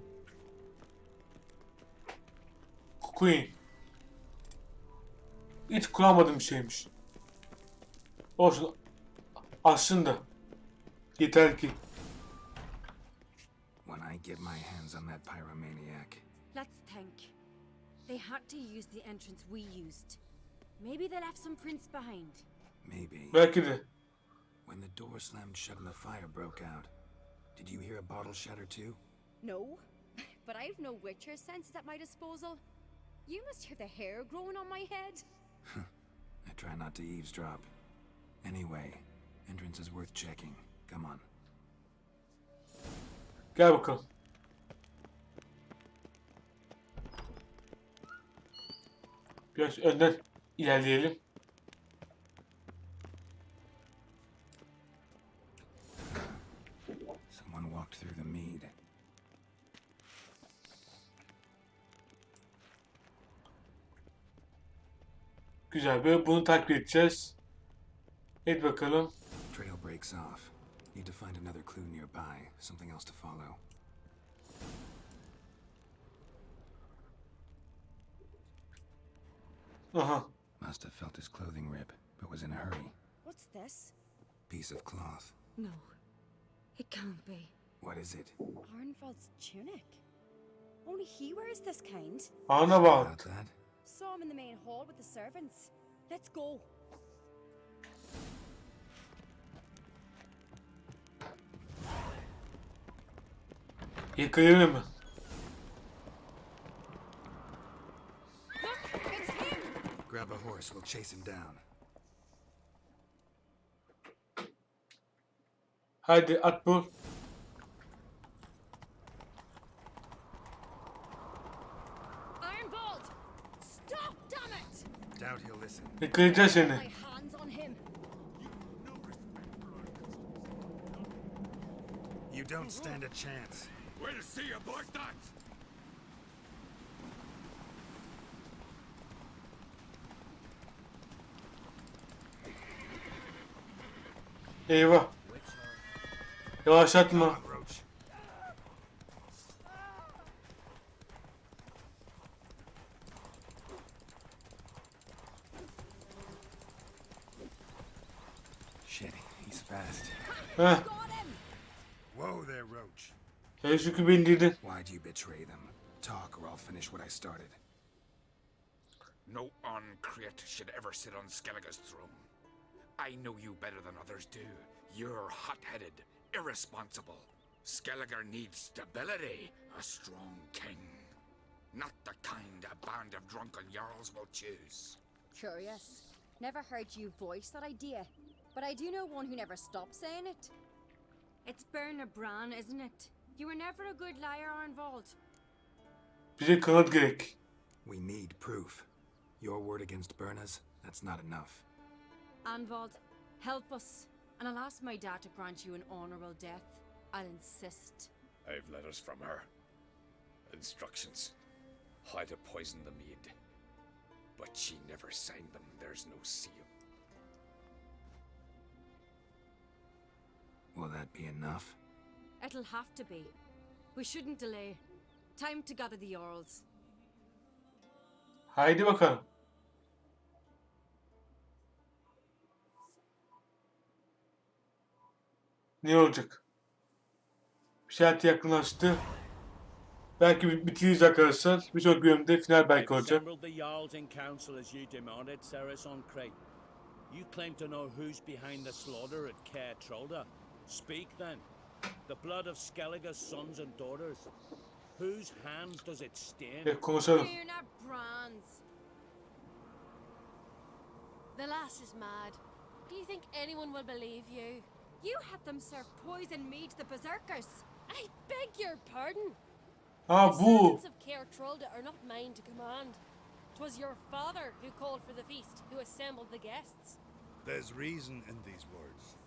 Queen. Hiç kullanmadığım bir şeymiş. Olsun. Aslında. Yeter ki.
When I get my hands on that pyromaniac.
Let's think. They had to use the entrance we used. Maybe they left some prints behind.
Maybe.
Belki de.
When the door slammed shut and the fire broke out, did you hear a bottle shatter too?
No, but I've no Witcher senses at my disposal. You must hear the hair growing on my head.
I try not to eavesdrop. Anyway, entrance is worth checking. Come on.
Gel bakalım. Biraz önden ilerleyelim.
Someone walked through the mead.
Güzel. Böyle bunu takip edeceğiz. Et bakalım.
Trail breaks off. Need to find another clue nearby. Something else to follow.
Aha.
Must have felt his clothing rip, but was in a hurry.
What's this?
Piece of cloth.
No, it can't be.
What is it?
Arnvald's tunic. Only he wears this kind.
Ana
About
bak.
that?
Saw him in the main hall with the servants. Let's go.
Yıkayalım mı?
Look, it's him!
Grab a horse, we'll chase him down.
Hadi at bu.
Ironbolt! Stop, damn it!
Doubt he'll listen.
Yıkayacağız seni.
My hands on him.
You don't stand a chance.
We'll see about that!
Eyvah. Yavaşlatma.
Come on, Roach. Shit, he's fast.
Heh.
Got him!
Whoa there, Roach.
Hele şükür beni indirdin.
Why'd you betray them? Talk or I'll finish what I started.
No uncreate should ever sit on Skellige's throne. I know you better than others do. You're hot-headed, irresponsible. Skellige needs stability, a strong king. Not the kind a band of drunken jarls will choose.
Curious. Never heard you voice that idea, but I do know one who never stops saying it. It's Berna Bran, isn't it? You were never a good liar, Arnvald.
Bize kanıt gerek.
We need proof. Your word against Berna's, that's not enough.
Arnvald, help us, and I'll ask my dad to grant you an honorable death. I'll insist.
I've letters from her. Instructions. How to poison the mead. But she never signed them. There's no seal.
Will that be enough?
It'll have to be. We shouldn't delay. Time to gather the Jarls.
Haydi bakalım. Ne olacak? Saat yakınlaştı. Belki bitiririz arkadaşlar. Bir sonraki bölümde final belki olacak.
Assembled the Jarls in council as you demanded, Ceres on Crate. You claim to know who's behind the slaughter at Caer Trolda. Speak then. The blood of Skellige's sons and daughters. Whose hands does it stain?
Konuşalım.
Berna Bran's.
The lass is mad. Do you think anyone will believe you?
You had them serve poison mead to the berserkers.
I beg your pardon.
Ha
The
bu.
servants of Caer Trolda are not mine to command. 'Twas your father who called for the feast, who assembled the guests.
There's reason in these words.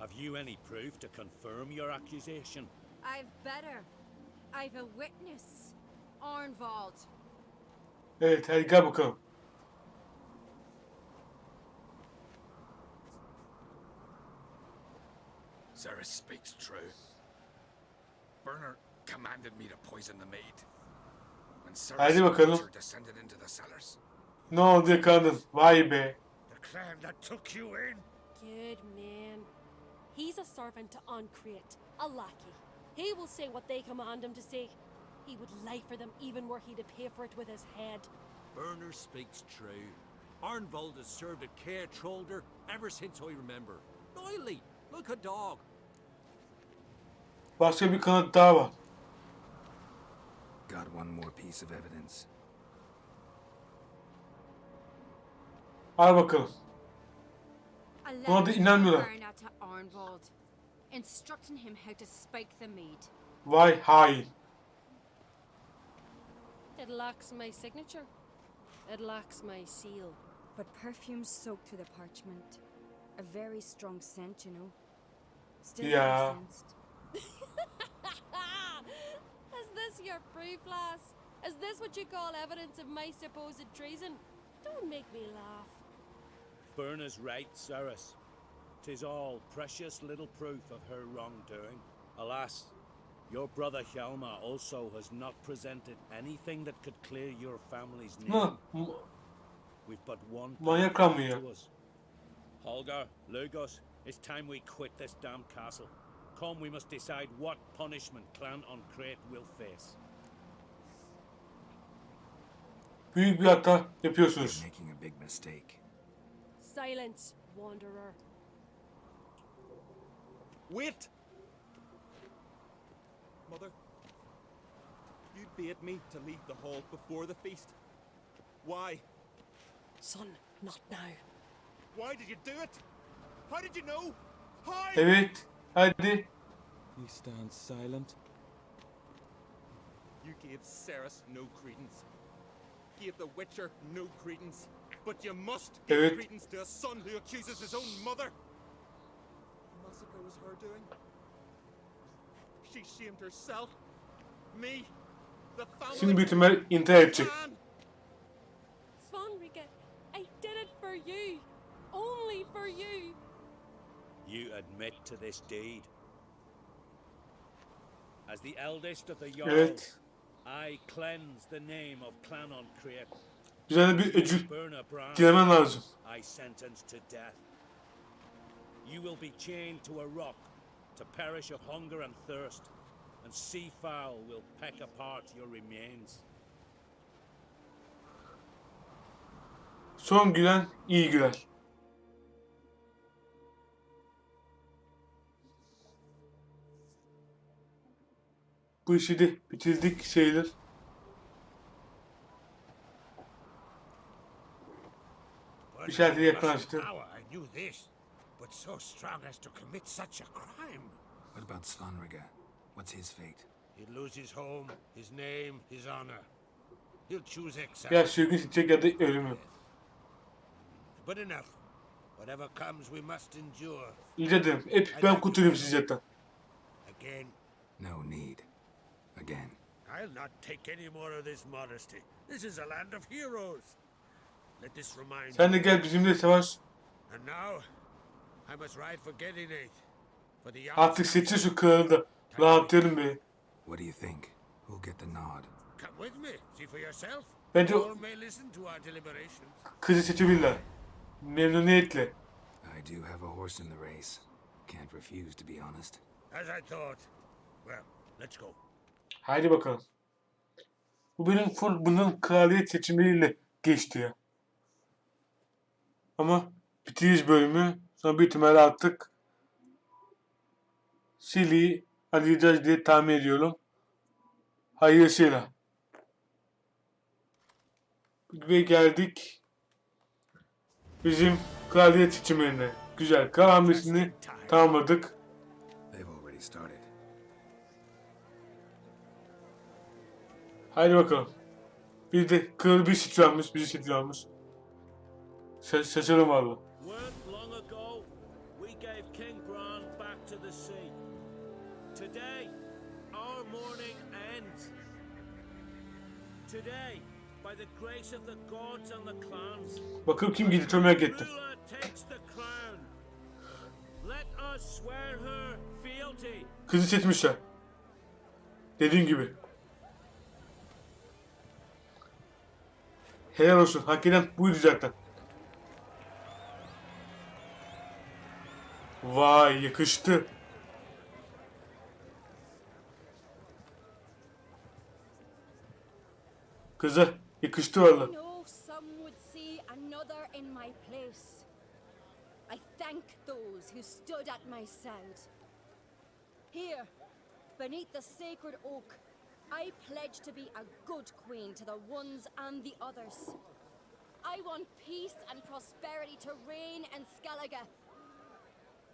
Have you any proof to confirm your accusation?
I've better. I've a witness. Arnvald.
Evet hadi gel bakalım.
Ceres speaks true. Berner commanded me to poison the maid. When Ceres
Haydi bakalım.
descended into the cellars.
Ne oldu yakaladın? Vay be.
The clan that took you in?
Good man. He's a servant to Uncreate, a lackey. He will say what they command him to say. He would lie for them even were he to pay for it with his head.
Burner speaks true. Arnvold has served a care trollder ever since I remember. Loyally, like a dog.
Başka bir kanıt daha var.
Got one more piece of evidence.
Al bakalım.
A
Buna da
letter
inanmıyorlar.
from Bernard to Arnvold, instructing him how to spike the mead.
Vay hain.
It lacks my signature. It lacks my seal.
But perfume soaked through the parchment. A very strong scent, you know. Still
Yeah.
incensed.
Is this your proof, lass? Is this what you call evidence of my supposed treason? Don't make me laugh.
Berna's right, Cyrus. 'Tis all precious little proof of her wrongdoing. Alas, your brother Hjalmar also has not presented anything that could clear your family's name.
Hı,
We've but one
manyak
path
mı ya?
to us. Holger, Lugos, it's time we quit this damn castle. Come, we must decide what punishment Clan on Crete will face.
Büyük bir hata
You're
yapıyorsunuz.
making a big mistake.
Silence, wanderer.
Wait! Mother, you bade me to leave the hall before the feast. Why?
Son, not now.
Why did you do it? How did you know? How?
Evet. Hadi.
You stand silent. You gave Ceres no credence. Gave the Witcher no credence. But you must give
Evet.
credence to a son who accuses his own mother. The massacre was her doing. She shamed herself. Me. The family.
Şimdi büyük ihtimal intihar edecek.
Man.
Svanrika, I did it for you. Only for you.
You admit to this deed. As the eldest of the Jarls,
Evet.
I cleanse the name of Clan on Crete.
Güzel bir öcül
Burn a brand.
dilemen lazım.
I sentence to death. You will be chained to a rock to perish of hunger and thirst, and sea fowl will peck apart your remains.
Son gülen iyi güler. Bu işi de bitirdik sayılır. İşareti yakınlaştı.
Power, I knew this, but so strong as to commit such a crime.
What about Svanriga? What's his fate?
He'll lose his home, his name, his honor. He'll choose exile.
Ya sürgün seçecek ya da ölümü.
But enough. Whatever comes, we must endure.
İyice ederim. Hep ben kurtulayım sizi zaten.
Again,
No need. Again.
I'll not take any more of this modesty. This is a land of heroes. Let this remind
Sen de
you.
gel bizimle savaş.
And now, I must ride for Gedinate. For the
Artık seçin şu kralı da. Rahatlayalım be.
What do you think? Who'll get the nod?
Come with me. See for yourself.
Bence
All may listen to our deliberations.
kızı seçebilirler. Memnuniyetle.
I do have a horse in the race. Can't refuse, to be honest.
As I thought. Well, let's go.
Haydi bakalım. Bu benim full bunun kraliyet seçimleriyle geçti ya. Ama bitiriş bölümü sonra bir ihtimalle artık Silih'i arayacağız diye tahmin ediyorum. Hayırlısıyla. Ve geldik bizim kraliyet seçimlerine. Güzel. Kral hamlesini tamamladık.
They've already started.
Haydi bakalım. Bir de kral bir seçiyormuş, bizi seçiyormuş. Şaşırım valla.
Weren't long ago, we gave King Bran back to the sea. Today, our mourning ends. Today, by the grace of the gods and the clans,
Bakalım kim gidiyor, çok merak ettim.
ruler takes the crown. Let us swear her fealty.
Kızı seçmişler. Dediğim gibi. Helal olsun. Hak eden buydu zaten. Vay yakıştı. Kıza yakıştı valla.
I know some would see another in my place. I thank those who stood at my side. Here, beneath the sacred oak, I pledge to be a good queen to the ones and the others. I want peace and prosperity to reign in Skellige.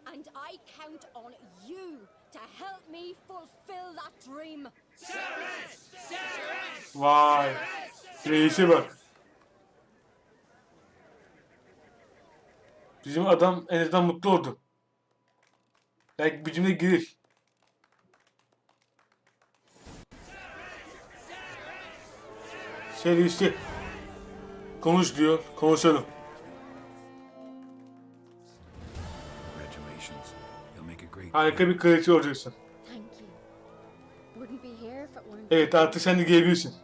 And I count on you to help me fulfill that dream.
Vay. Reis'e bak. Bizim adam en azından mutlu oldu. Belki bir cümle girir. Şey işte. Konuş diyor. Konuşalım.
Congratulations. You'll make a great
Harika bir kraliçe olacaksın.
Thank you. Wouldn't be here if it weren't.
Evet, artık sen de gelebilirsin.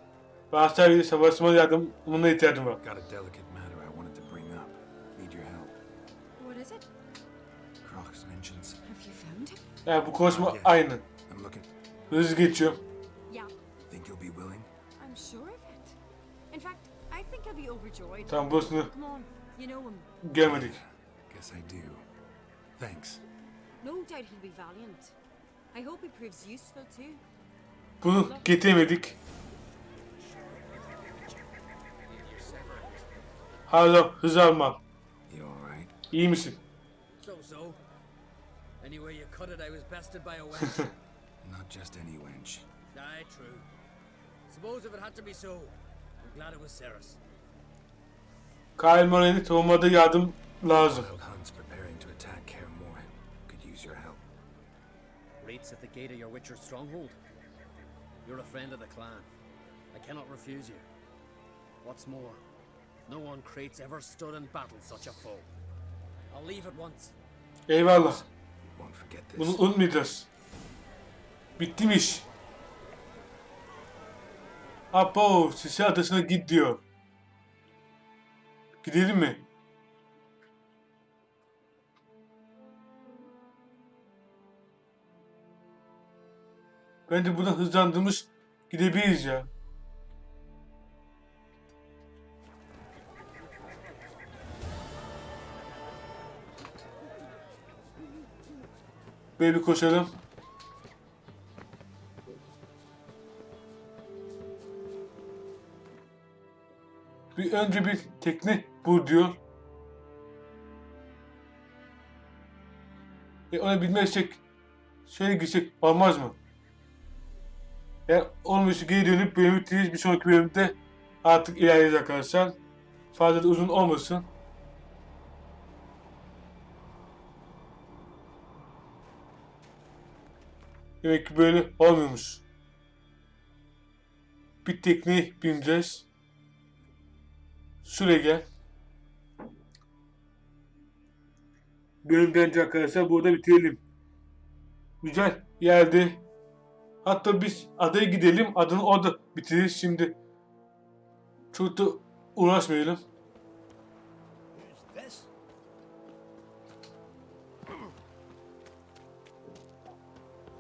Bahçeli'de savaşma yardımına ihtiyacım var.
Got a delicate matter I wanted to bring up. Need your help.
What is it?
Crocs mentions.
Have you found him?
Yani bu konuşma aynı.
I'm looking.
Hızlı geçiyorum.
Yeah,
Think you'll be willing?
I'm sure of it. In fact, I think I'll be overjoyed.
Tamam, burasını
Come on, you know him.
görmedik.
Guess I do. Thanks.
No doubt he'll be valiant. I hope he proves useful too.
Bunu getiremedik. Hala hız almam.
You alright?
İyi misin?
So. Anyway you cut it, I was bested by a wench.
Not just any wench.
Aye, true. Suppose if it had to be so, I'm glad it was Ceres.
Kyle Moran'ı savunmada yardım lazım.
Wild Hunt's preparing to attack Kaer Morhen. Could use your help.
Rates at the gate of your Witcher stronghold. You're a friend of the clan. I cannot refuse you. What's more, no one Krait's ever stood in battle such a foe. I'll leave at once.
Eyvallah.
Won't forget this.
Bunu unutmayacağız. Bitti mi iş? Apo, Sisi adasına git diyor. Gidelim mi? Bence buradan hızlandırmış gidebiliriz ya. Böyle bir koşalım. Önce bir tekne bul diyor. Ona bilmezsek şöyle gitsek olmaz mı? Yani olmuş geri dönüp bölümü bitiririz. Bir sonraki bölümde artık ilerleyeceğiz arkadaşlar. Fazla da uzun olmasın. Demek ki böyle olmuyormuş. Bir tekneye bineceğiz. Şuraya gel. Bölüm bence arkadaşlar burada bitirelim. Güzel yerde. Hatta biz adaya gidelim. Adını orada bitiririz. Şimdi çok da uğraşmayalım.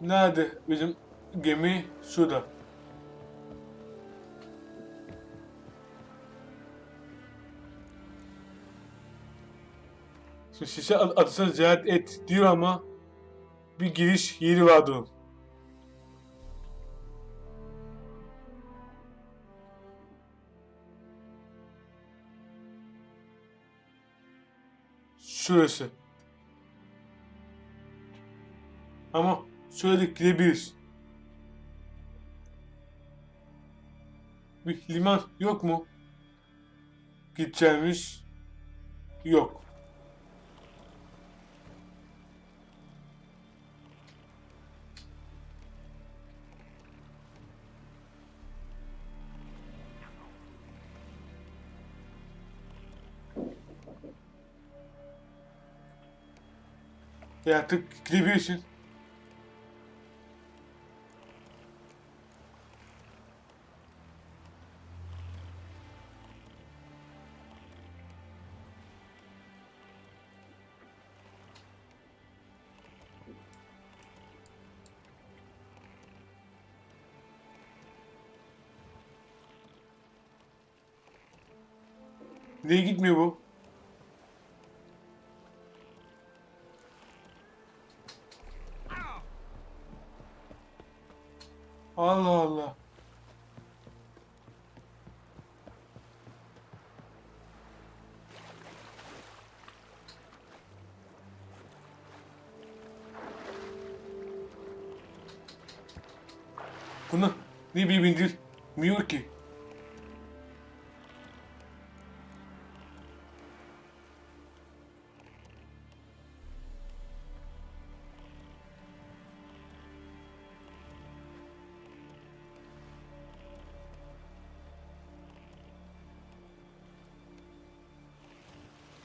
Nerede bizim gemi? Şurada. Şimdi Şişe adasını ziyaret et diyor ama bir giriş yeri vardı onun. Şurası. Ama şöyle gidebiliriz. Bir liman yok mu? Gideceğimiz yok. Artık gidebilirsin. Niye gitmiyor bu? Allah Allah. Bunu ne bir bindirmiyor ki.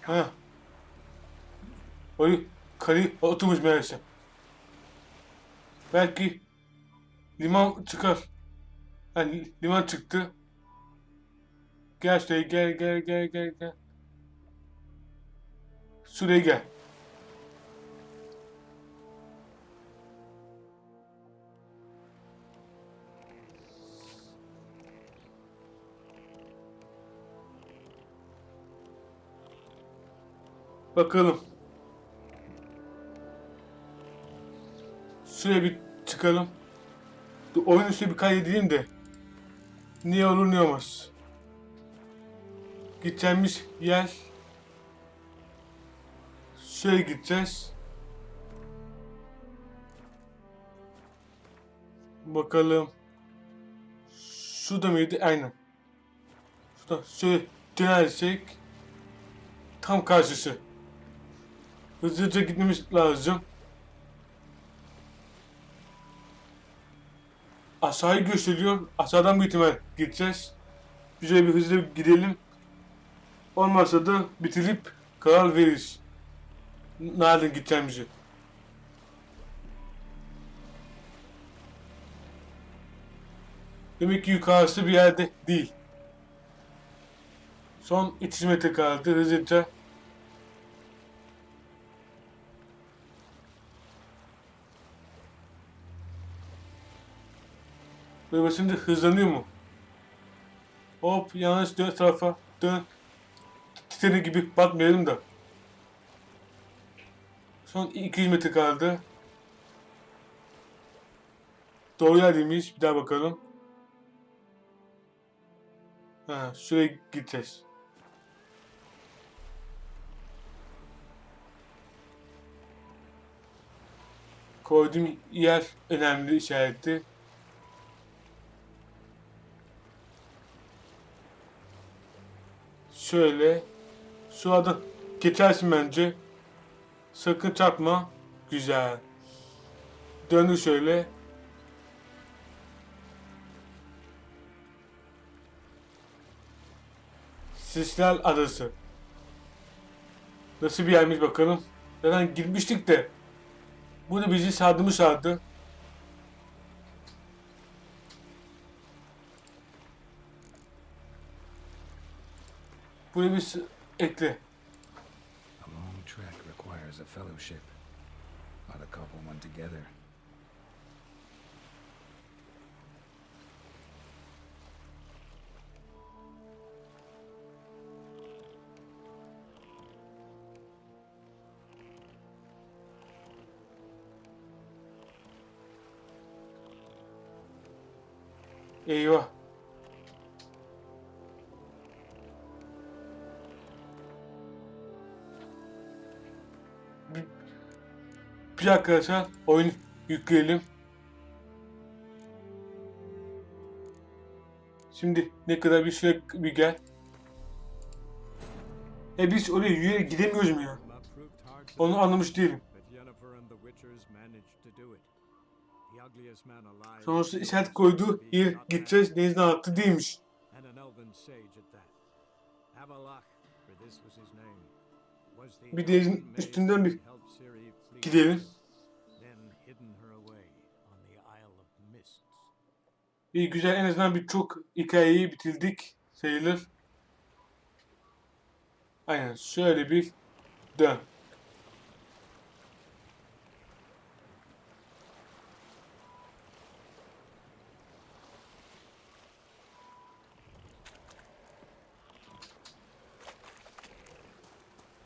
Ha. Oy, karı oturmuş meğerse. Belki liman çıkar. Yani liman çıktı. Gel şuraya, gel. Şuraya gel. Bakalım. Şuraya bir çıkalım. Oyun üstüne bir kaydedeyim de. Niye olur ne olmaz. Gideceğimiz yer. Şöyle gideceğiz. Bakalım. Şurada mıydı? Aynen. Şurada şöyle dönersek. Tam karşısı. Hızlıca gitmemiz lazım. Aşağıyı gösteriyor. Aşağıdan bir ihtimal gideceğiz. Güzel bir hızlı gidelim. Olmazsa da bitirip karar veririz. Nereden gideceğimizi. Demek ki yukarısı bir yerde değil. Son 300 metre kaldı hızlıca. Böyle şimdi hızlanıyor mu? Hop yanlış dön tarafa dön. Titani gibi batmayalım da. Son 200 metre kaldı. Doğru yerdeymiş. Bir daha bakalım. Ha, şuraya gideceğiz. Koyduğum yer önemli işareti. Şöyle. Şu adı geçersin bence. Sakın çarpma. Güzel. Döndür şöyle. Sisler Adası. Nasıl bir yermiş bakalım. Zaten girmiştik de. Bu da bizi sardı. Buraya bir ekle.
A long trek requires a fellowship. Not a couple one together.
Eyvah. Bir arkadaşlar oyun yükleyelim. Şimdi ne kadar bir süre bir gel. Biz oraya yürüyerek gidemiyoruz mu ya? Onu anlamış değilim. Sonuçta işaret koyduğu yer gideceğiz. Denizin altı değilmiş. Bir denizin üstünden bir gidelim. İyi güzel, en azından birçok hikayeyi bitirdik sayılır. Aynen şöyle bir dön.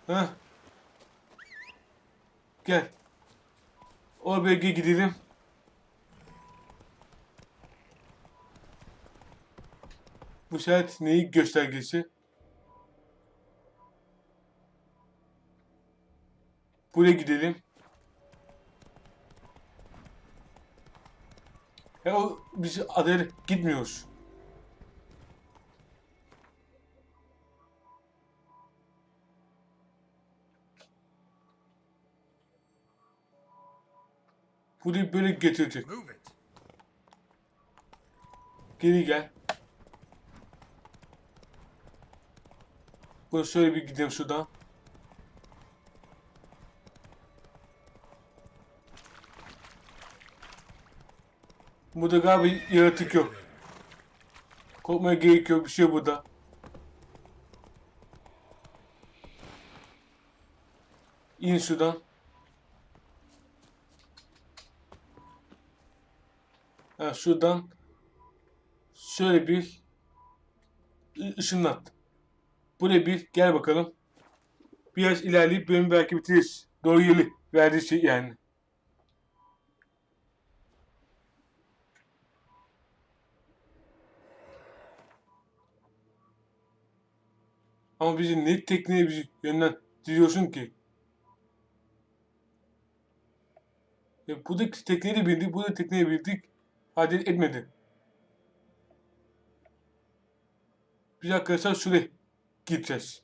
Heh. Gel. O bölgeye gidelim. Bu işaret neyi göstergesi? Buraya gidelim. Biz adaya gitmiyoruz. Burayı böyle getirecek. Geri gel. Bunu şöyle bir gidelim şuradan. Burada galiba yaratık yok. Korkmaya gerek yok. Bir şey burada. İn şuradan. Ha, şuradan şöyle bir ışınlat. Buraya bir gel bakalım. Biraz ilerleyip bölümü belki bitiririz. Doğru yolu verdiği şey yani. Ama bizi ne tekniğe bizi yönlendiriyorsun ki? Ya buradaki tekniği de bildik, burada tekniği bildik. Hadi etmedi. Biz arkadaşlar şuraya gideceğiz.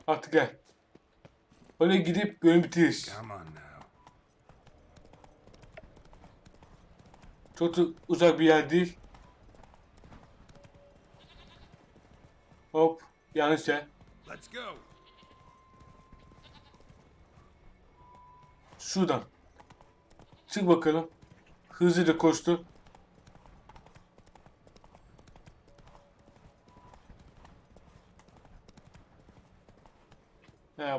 Artık gel. Oraya gidip bölümü bitiririz. Çok da uzak bir yer değil. Hop, yanlış yer.
Let's go.
Şuradan. Çık bakalım. Hızlıca koştur.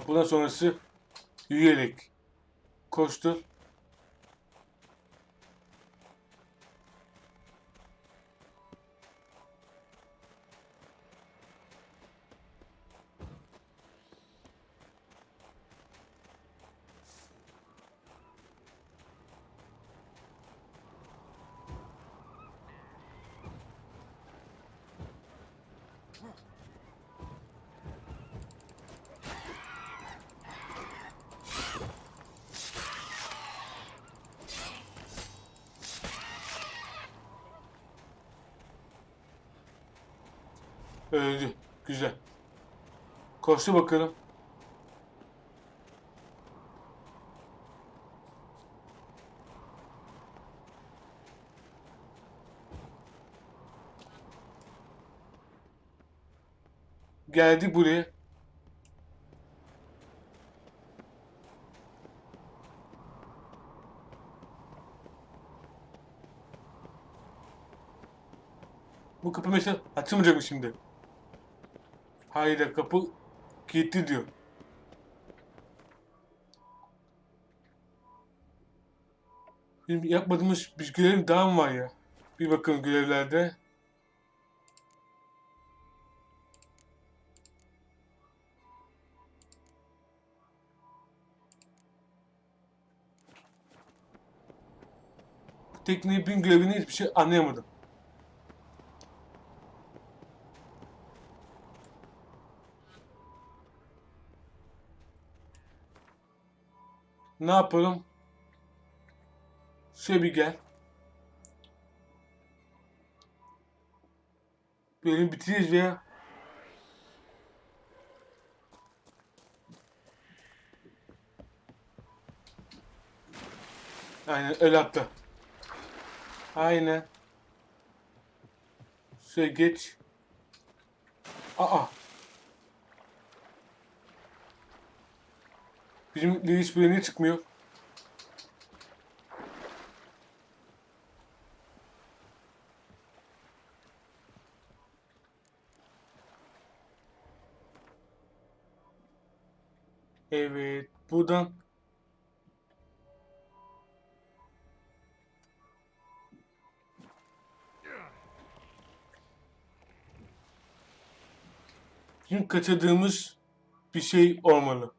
Bundan sonrası yürüyerek koştur. Öldü. Güzel. Koştu bakalım. Geldik buraya. Bu kapı mesela açılmayacak mı şimdi? Hayır, kapı kilitli diyor. Bizim yapmadığımız bir görev daha mı var ya? Bir bakın görevlerde. Bu tekniği bin görevini hiçbir şey anlayamadım. Ne yapalım? Şöyle bir gel. Bölümü bitiririz veya aynen öyle atla. Aynen. Şöyle geç. Aa. Bizim Lewis buraya niye çıkmıyor? Evet, buradan Bizim kaçırdığımız bir şey olmalı.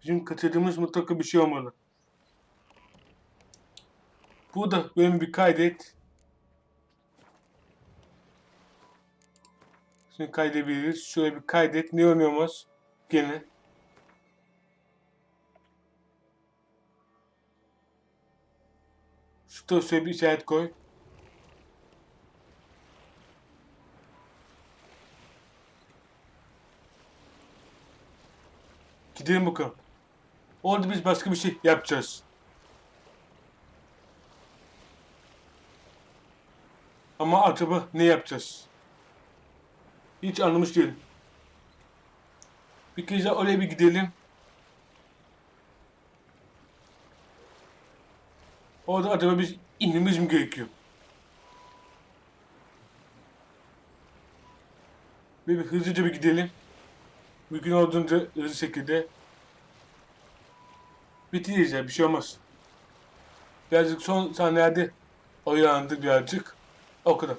Bizim kaçırdığımız mutlaka bir şey olmalı. Burada bölümü bir kaydet. Şimdi kaydedebiliriz. Şöyle bir kaydet. Ne oynuyoruz? Gene. Şu dosyaya bir işaret koy. Gidelim bakalım. Orada biz başka bir şey yapacağız. Ama acaba ne yapacağız? Hiç anlamış değilim. Bir kez daha oraya bir gidelim. Orada acaba biz inmemiz mi gerekiyor? Ve bir hızlıca bir gidelim. Mümkün olduğunca hızlı şekilde bitiririz ya, bir şey olmaz. Birazcık son saniyede oyalandık birazcık. O kadar.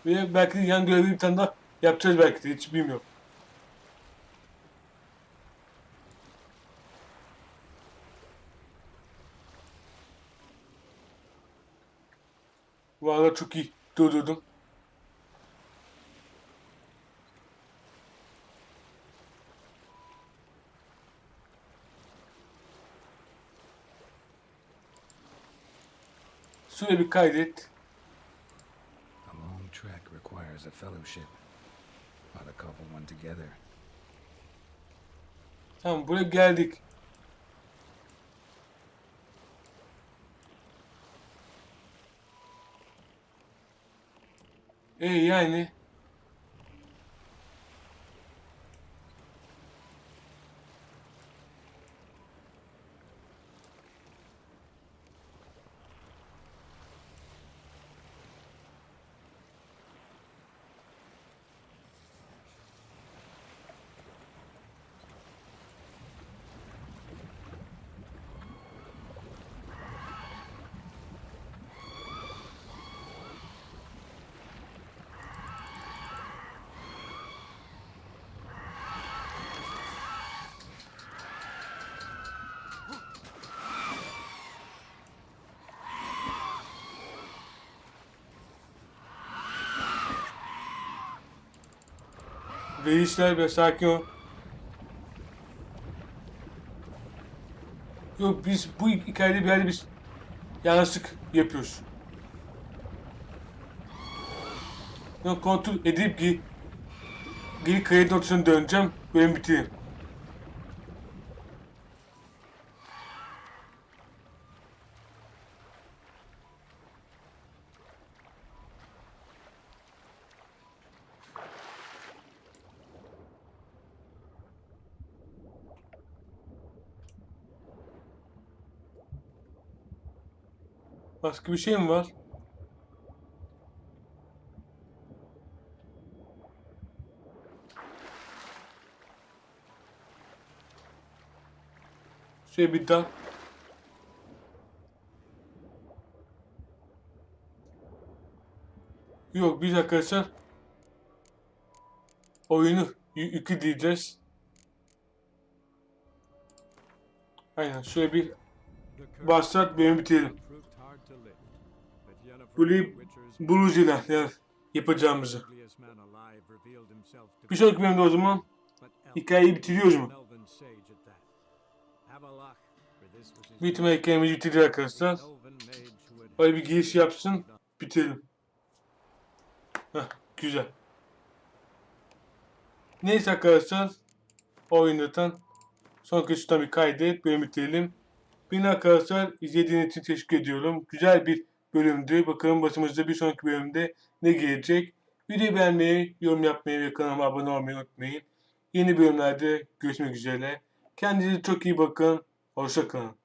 Ve belki de yan görevi bir tane daha yapacağız belki de, hiç bilmiyorum. Vallahi çok iyi durdurdum. Şöyle bir kaydet.
A long trek requires a fellowship, not a couple one together.
Tamam, buraya geldik. Yani reisler ve sakin ol. Yok, biz bu hikayede bir yerde biz yanlışlık yapıyoruz. Yok, kontrol edip ki geri kayıt ortasına döneceğim. Bölüm bitireyim. Başka bir şey mi var? Şöyle bir daha. Yok, biz arkadaşlar oyunu yükleyeceğiz. Aynen, şöyle bir başlat, bölümü bitirelim. Böyle bulucuyla yapacağımızı. Bir sonraki bölümde o zaman hikayeyi bitiriyoruz mu? Büyük ihtimalle hikayemizi bitirdi arkadaşlar. Böyle bir giriş yapsın, bitirelim. Heh, güzel. Neyse arkadaşlar, oyundan son kısımda bir kaydet, bölümü bitirelim. Beni arkadaşlar izlediğiniz için teşekkür ediyorum. Güzel bir bölümdü. Bakalım başımızda bir sonraki bölümde ne gelecek. Videoyu beğenmeyi, yorum yapmayı ve kanalıma abone olmayı unutmayın. Yeni bölümlerde görüşmek üzere. Kendinize çok iyi bakın. Hoşça kalın.